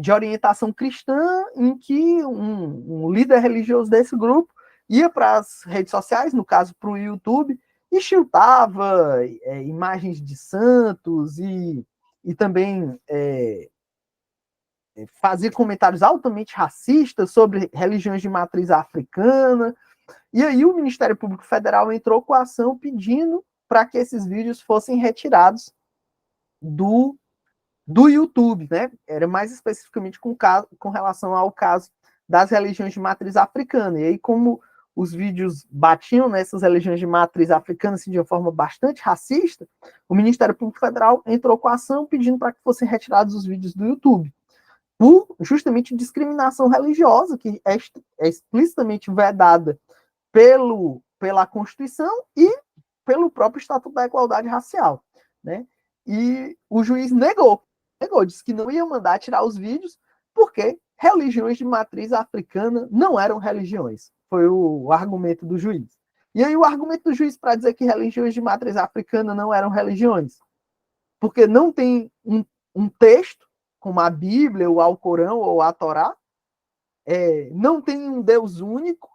de orientação cristã, em que um líder religioso desse grupo ia para as redes sociais, no caso para o YouTube, e chutava imagens de santos e também fazia comentários altamente racistas sobre religiões de matriz africana. E aí o Ministério Público Federal entrou com a ação pedindo para que esses vídeos fossem retirados do YouTube, né? Era mais especificamente com relação ao caso das religiões de matriz africana. E aí, como os vídeos batiam nessas religiões de matriz africana assim, de uma forma bastante racista, o Ministério Público Federal entrou com a ação pedindo para que fossem retirados os vídeos do YouTube, por justamente discriminação religiosa, que é explicitamente vedada pela Constituição e pelo próprio Estatuto da Igualdade Racial, né? E o juiz negou, disse que não ia mandar tirar os vídeos porque religiões de matriz africana não eram religiões. Foi o argumento do juiz. E aí o argumento do juiz para dizer que religiões de matriz africana não eram religiões, porque não tem um texto como a Bíblia, o Alcorão ou a Torá, não tem um Deus único,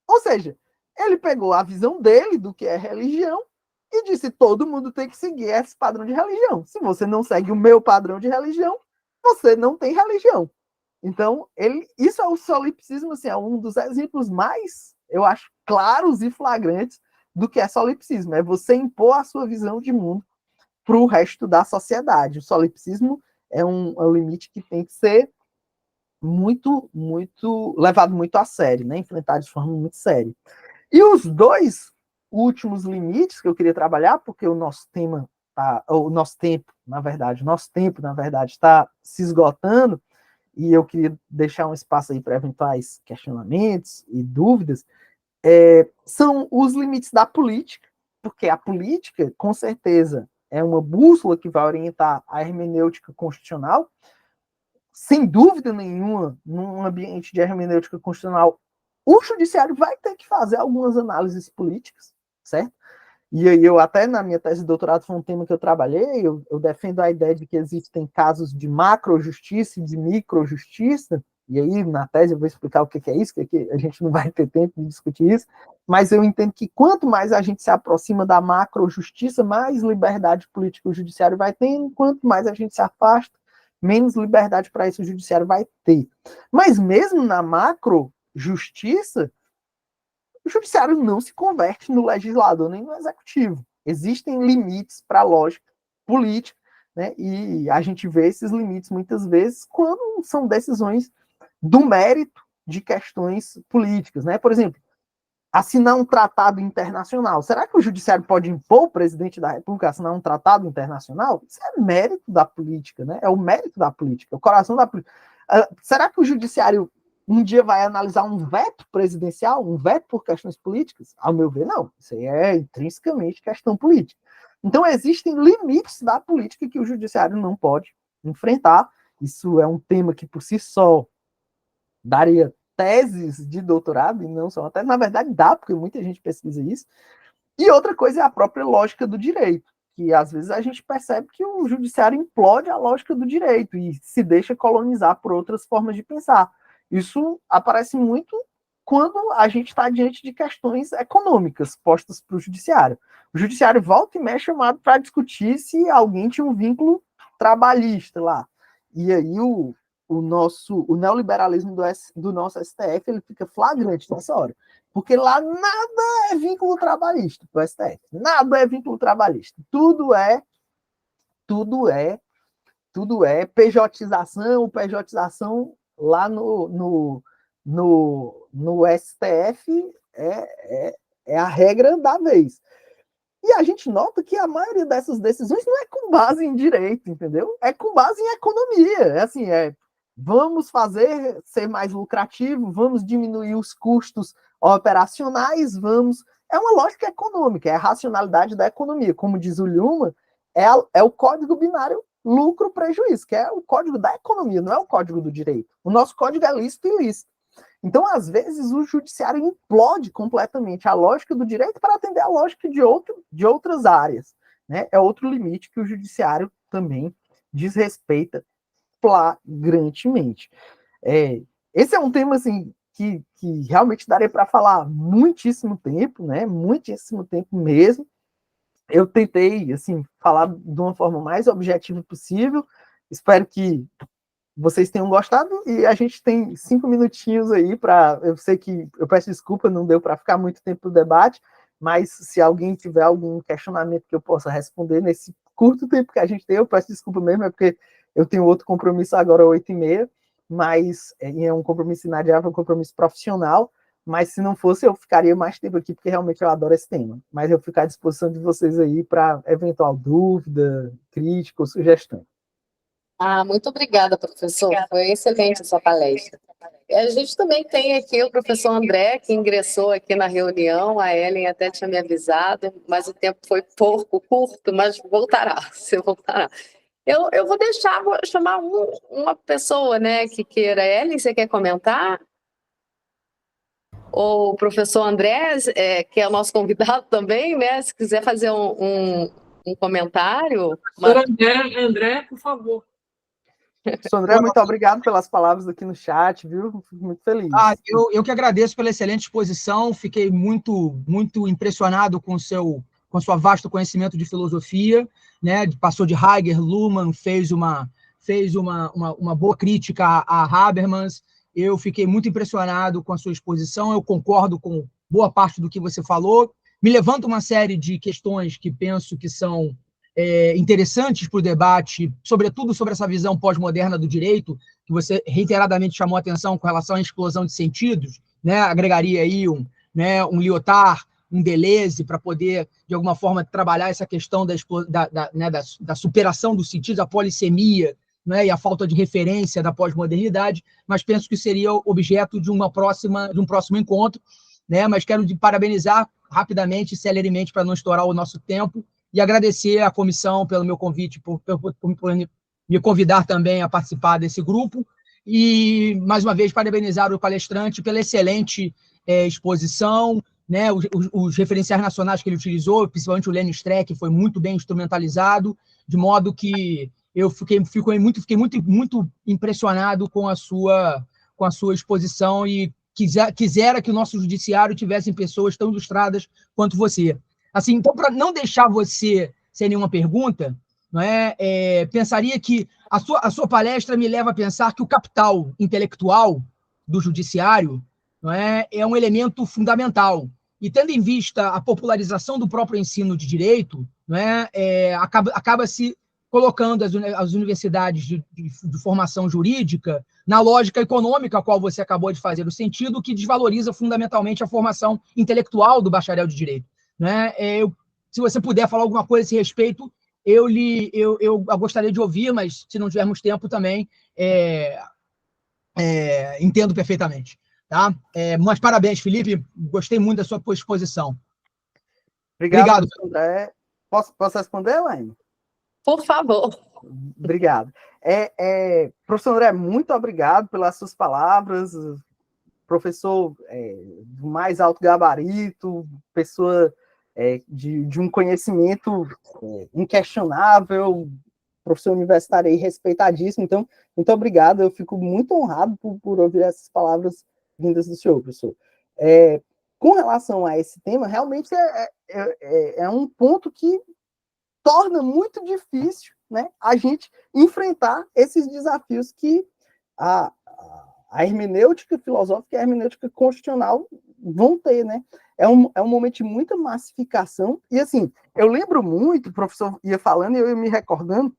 ou seja, ele pegou a visão dele do que é religião e disse: todo mundo tem que seguir esse padrão de religião. Se você não segue o meu padrão de religião, você não tem religião. Então, isso é o solipsismo, assim, é um dos exemplos mais, eu acho, claros e flagrantes do que é solipsismo. É você impor a sua visão de mundo para o resto da sociedade. O solipsismo é um limite que tem que ser levado muito a sério, né? Enfrentado de forma muito séria. E os dois últimos limites que eu queria trabalhar, porque o nosso tempo, na verdade, está se esgotando, e eu queria deixar um espaço aí para eventuais questionamentos e dúvidas, são os limites da política, porque a política, com certeza, é uma bússola que vai orientar a hermenêutica constitucional. Sem dúvida nenhuma, num ambiente de hermenêutica constitucional, o judiciário vai ter que fazer algumas análises políticas, certo? E aí eu até na minha tese de doutorado foi um tema que eu trabalhei, eu defendo a ideia de que existem casos de macrojustiça e de microjustiça, e aí na tese eu vou explicar o que é isso, que a gente não vai ter tempo de discutir isso, mas eu entendo que quanto mais a gente se aproxima da macrojustiça, mais liberdade política o judiciário vai ter, quanto mais a gente se afasta, menos liberdade para isso o judiciário vai ter. Mas mesmo na macrojustiça, o judiciário não se converte no legislador nem no executivo. Existem limites para a lógica política, né? E a gente vê esses limites muitas vezes quando são decisões do mérito de questões políticas, né? Por exemplo, assinar um tratado internacional. Será que o judiciário pode impor o presidente da República a assinar um tratado internacional? Isso é mérito da política, né? É o mérito da política, o coração da política. Será que o judiciário um dia vai analisar um veto presidencial, um veto por questões políticas? Ao meu ver, não. Isso aí é intrinsecamente questão política. Então, existem limites da política que o judiciário não pode enfrentar. Isso é um tema que, por si só, daria teses de doutorado, e não só até, na verdade, dá, porque muita gente pesquisa isso. E outra coisa é a própria lógica do direito, que às vezes a gente percebe que o judiciário implode a lógica do direito e se deixa colonizar por outras formas de pensar. Isso aparece muito quando a gente está diante de questões econômicas postas para o judiciário. O judiciário volta e mexe chamado para discutir se alguém tinha um vínculo trabalhista lá. E aí o neoliberalismo do nosso STF ele fica flagrante nessa hora. Porque lá nada é vínculo trabalhista para o STF. Nada é vínculo trabalhista. Tudo é pejotização lá no STF é a regra da vez. E a gente nota que a maioria dessas decisões não é com base em direito, entendeu? É com base em economia. vamos fazer ser mais lucrativo, vamos diminuir os custos operacionais, vamos... É uma lógica econômica, é a racionalidade da economia. Como diz o Luhmann, é o código binário lucro-prejuízo, que é o código da economia, não é o código do direito. O nosso código é lícito e ilícito. Então, às vezes, o judiciário implode completamente a lógica do direito para atender a lógica de outras áreas. Né? É outro limite que o judiciário também desrespeita flagrantemente. Esse é um tema assim, que realmente daria para falar muitíssimo tempo, né? Muitíssimo tempo mesmo. Eu tentei assim, falar de uma forma mais objetiva possível. Espero que vocês tenham gostado e a gente tem 5 minutinhos aí para... Eu sei que eu peço desculpa, não deu para ficar muito tempo no debate, mas se alguém tiver algum questionamento que eu possa responder nesse curto tempo que a gente tem, eu peço desculpa mesmo, é porque eu tenho outro compromisso agora às 8h30, mas é um compromisso inadiável, um compromisso profissional, mas se não fosse, eu ficaria mais tempo aqui, porque realmente eu adoro esse tema. Mas eu fico à disposição de vocês aí para eventual dúvida, crítica ou sugestão. Muito obrigada, professor. Foi excelente essa palestra. E a gente também tem aqui o professor André, que ingressou aqui na reunião. A Ellen até tinha me avisado, mas o tempo foi curto, mas voltará, você voltará. Eu vou chamar uma pessoa, né, que queira. Ellen, você quer comentar? Ou o professor André, que é o nosso convidado também, né? Se quiser fazer um comentário. André, por favor. Professor André, muito obrigado pelas palavras aqui no chat, viu? Fico muito feliz. Eu que agradeço pela excelente exposição, fiquei muito impressionado com sua vasto conhecimento de filosofia, né? Passou de Heidegger, Luhmann, fez uma boa crítica a Habermas. Eu fiquei muito impressionado com a sua exposição, eu concordo com boa parte do que você falou, me levanta uma série de questões que penso que são interessantes para o debate, sobretudo sobre essa visão pós-moderna do direito, que você reiteradamente chamou a atenção com relação à explosão de sentidos, né? Agregaria aí um Lyotard, um Deleuze, para poder, de alguma forma, trabalhar essa questão da superação dos sentidos, a polissemia, né? E a falta de referência da pós-modernidade, mas penso que seria objeto de um próximo encontro, né? Mas quero parabenizar rapidamente e celeremente, para não estourar o nosso tempo, e agradecer à comissão pelo meu convite, por me convidar também a participar desse grupo, e, mais uma vez, parabenizar o palestrante pela excelente exposição, né? Os referenciais nacionais que ele utilizou, principalmente o Lênin Streck, foi muito bem instrumentalizado, de modo que eu fiquei muito impressionado com a sua exposição e quisera que o nosso judiciário tivesse pessoas tão ilustradas quanto você. Assim, então, para não deixar você sem nenhuma pergunta, não pensaria que a sua palestra me leva a pensar que o capital intelectual do judiciário é um elemento fundamental. E, tendo em vista a popularização do próprio ensino de direito, acaba se colocando as universidades de formação jurídica na lógica econômica a qual você acabou de fazer o sentido, que desvaloriza fundamentalmente a formação intelectual do bacharel de direito. Se você puder falar alguma coisa a esse respeito, eu gostaria de ouvir, mas se não tivermos tempo também, entendo perfeitamente. Tá? Mas parabéns, Felipe, gostei muito da sua exposição. Obrigado. André. Posso responder, Elaine? Por favor. Obrigado. Professor André, muito obrigado pelas suas palavras. Professor do mais alto gabarito, pessoa de um conhecimento inquestionável, professor universitário aí respeitadíssimo. Então, muito obrigado. Eu fico muito honrado por ouvir essas palavras vindas do senhor, professor. Com relação a esse tema, realmente é um ponto que torna muito difícil, né, a gente enfrentar esses desafios que a hermenêutica filosófica e a hermenêutica constitucional vão ter, né? É um momento de muita massificação. E, assim, eu lembro muito, o professor ia falando e eu ia me recordando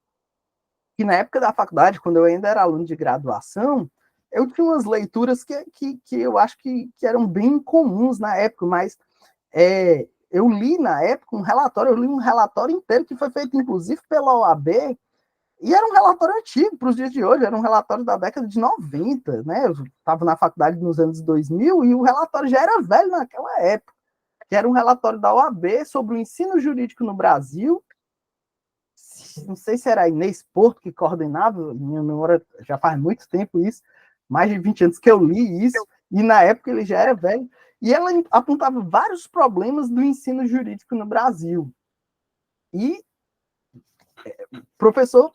que, na época da faculdade, quando eu ainda era aluno de graduação, eu tinha umas leituras que eu acho que eram bem comuns na época, mas eu li, na época, eu li um relatório inteiro que foi feito, inclusive, pela OAB, E era um relatório antigo para os dias de hoje, era um relatório da década de 90, né? Eu estava na faculdade nos anos 2000 e o relatório já era velho naquela época, que era um relatório da OAB sobre o ensino jurídico no Brasil. Não sei se era a Inês Porto que coordenava, minha memória já faz muito tempo isso, mais de 20 anos que eu li isso, e na época ele já era velho, e ela apontava vários problemas do ensino jurídico no Brasil. E o professor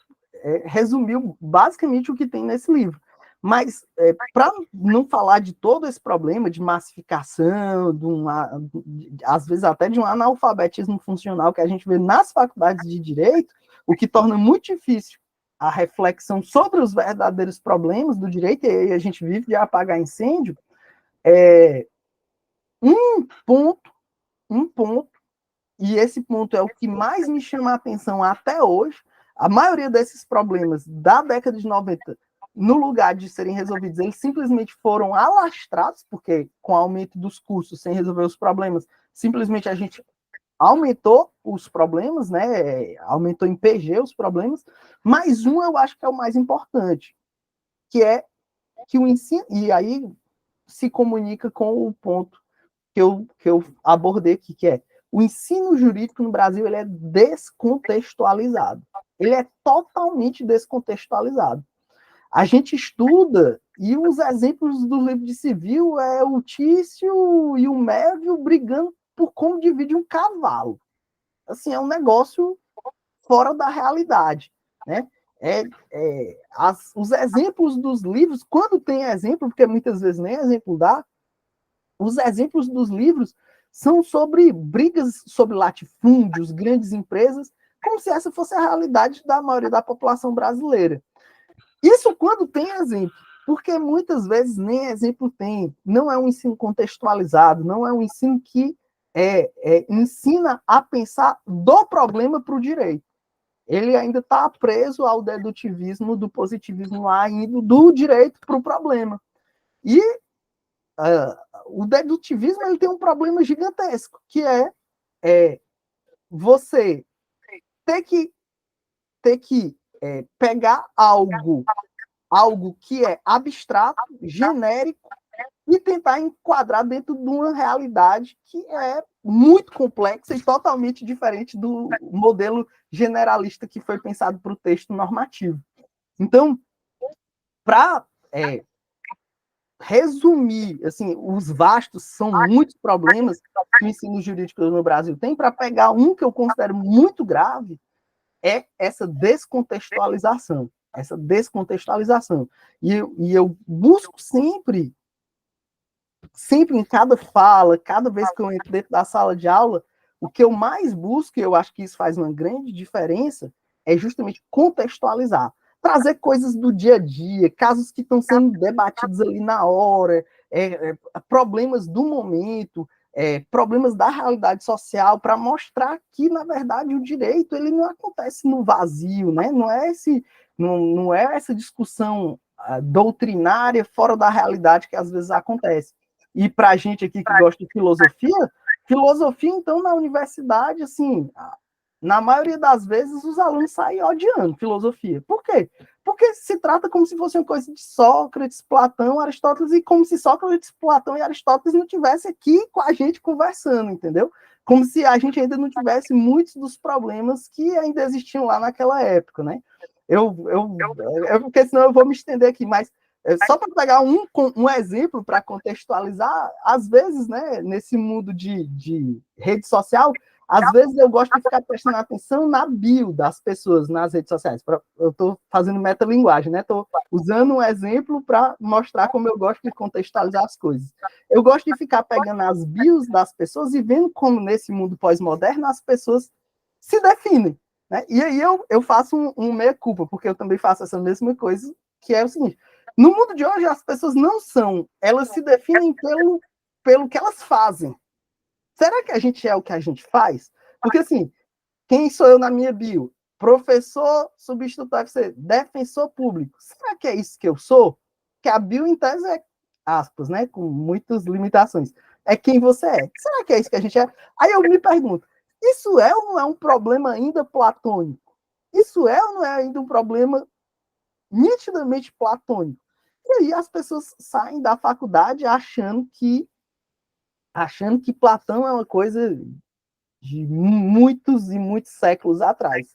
resumiu basicamente o que tem nesse livro. Mas, para não falar de todo esse problema de massificação, às vezes até de um analfabetismo funcional que a gente vê nas faculdades de direito, o que torna muito difícil a reflexão sobre os verdadeiros problemas do direito, e aí a gente vive de apagar incêndio, um ponto, e esse ponto é o que mais me chama a atenção até hoje. A maioria desses problemas da década de 90, no lugar de serem resolvidos, eles simplesmente foram alastrados, porque com o aumento dos custos, sem resolver os problemas, simplesmente a gente aumentou os problemas, né? Aumentou em PG os problemas, mas eu acho que é o mais importante, que é que o ensino, e aí se comunica com o ponto que eu abordei aqui, que é o ensino jurídico no Brasil, ele é descontextualizado. Ele é totalmente descontextualizado. A gente estuda, e os exemplos do livro de civil é o Tício e o Mévio brigando por como divide um cavalo. Assim, é um negócio fora da realidade, né? Os exemplos dos livros, quando tem exemplo, porque muitas vezes nem exemplo dá, os exemplos dos livros são sobre brigas sobre latifúndios, grandes empresas, como se essa fosse a realidade da maioria da população brasileira. Isso quando tem exemplo, porque muitas vezes nem exemplo tem. Não é um ensino contextualizado, não é um ensino que ensina a pensar do problema para o direito. Ele ainda está preso ao dedutivismo, do positivismo lá, indo do direito para o problema. E o dedutivismo ele tem um problema gigantesco, que é você ter que pegar algo que é abstrato, genérico, e tentar enquadrar dentro de uma realidade que é muito complexa e totalmente diferente do modelo generalista que foi pensado para o texto normativo. Então, para resumir, assim, os vastos são muitos problemas que o ensino jurídico no Brasil tem, para pegar um que eu considero muito grave, é essa descontextualização. E eu busco sempre em cada fala, cada vez que eu entro dentro da sala de aula, o que eu mais busco, e eu acho que isso faz uma grande diferença, é justamente contextualizar. Trazer coisas do dia a dia, casos que estão sendo debatidos ali na hora, problemas do momento, problemas da realidade social, para mostrar que, na verdade, o direito ele não acontece no vazio, né? Não é essa discussão doutrinária fora da realidade que às vezes acontece. E para a gente aqui que gosta de filosofia, então, na universidade, assim, na maioria das vezes, os alunos saem odiando filosofia. Por quê? Porque se trata como se fosse uma coisa de Sócrates, Platão, Aristóteles, e como se Sócrates, Platão e Aristóteles não tivessem aqui com a gente conversando, entendeu? Como se a gente ainda não tivesse muitos dos problemas que ainda existiam lá naquela época, né? Porque senão eu vou me estender aqui, mas só para pegar um exemplo para contextualizar, às vezes, né, nesse mundo de rede social, às vezes eu gosto de ficar prestando atenção na bio das pessoas nas redes sociais. Eu estou fazendo metalinguagem, né? Estou usando um exemplo para mostrar como eu gosto de contextualizar as coisas. Eu gosto de ficar pegando as bios das pessoas e vendo como nesse mundo pós-moderno as pessoas se definem. Né? E aí eu faço um meia-culpa, porque eu também faço essa mesma coisa, que é o seguinte: no mundo de hoje as pessoas não são, elas se definem pelo que elas fazem. Será que a gente é o que a gente faz? Porque assim, quem sou eu na minha bio? Professor substituto UFC, defensor público. Será que é isso que eu sou? Que a bio em tese é aspas, né? Com muitas limitações. É quem você é. Será que é isso que a gente é? Aí eu me pergunto, isso é ou não é um problema ainda platônico? Isso é ou não é ainda um problema nitidamente platônico? E aí as pessoas saem da faculdade achando que Platão é uma coisa de muitos e muitos séculos atrás.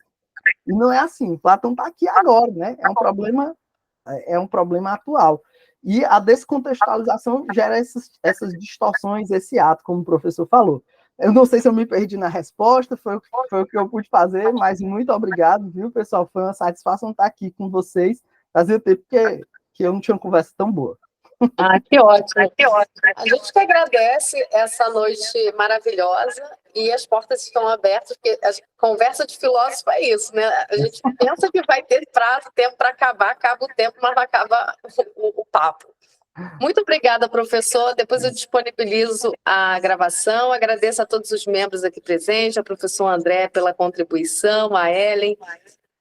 E não é assim. Platão está aqui agora, né? É um problema atual. E a descontextualização gera essas distorções, esse ato, como o professor falou. Eu não sei se eu me perdi na resposta, foi o que eu pude fazer, mas muito obrigado, viu, pessoal? Foi uma satisfação estar aqui com vocês. Fazia tempo que eu não tinha uma conversa tão boa. Ah, que ótimo, que ótimo. A gente que agradece essa noite maravilhosa e as portas estão abertas, porque a conversa de filósofo é isso, né? A gente pensa que vai ter prazo, tempo para acabar, acaba o tempo, mas não acaba o papo. Muito obrigada, professor. Depois eu disponibilizo a gravação. Agradeço a todos os membros aqui presentes, ao professor André pela contribuição, a Ellen.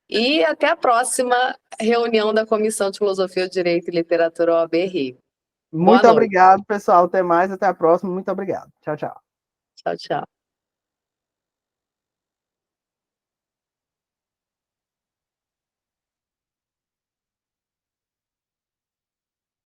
E até a próxima reunião da Comissão de Filosofia, Direito e Literatura OAB Rio. Muito obrigado, pessoal. Até mais, até a próxima. Muito obrigado. Tchau, tchau. Tchau, tchau.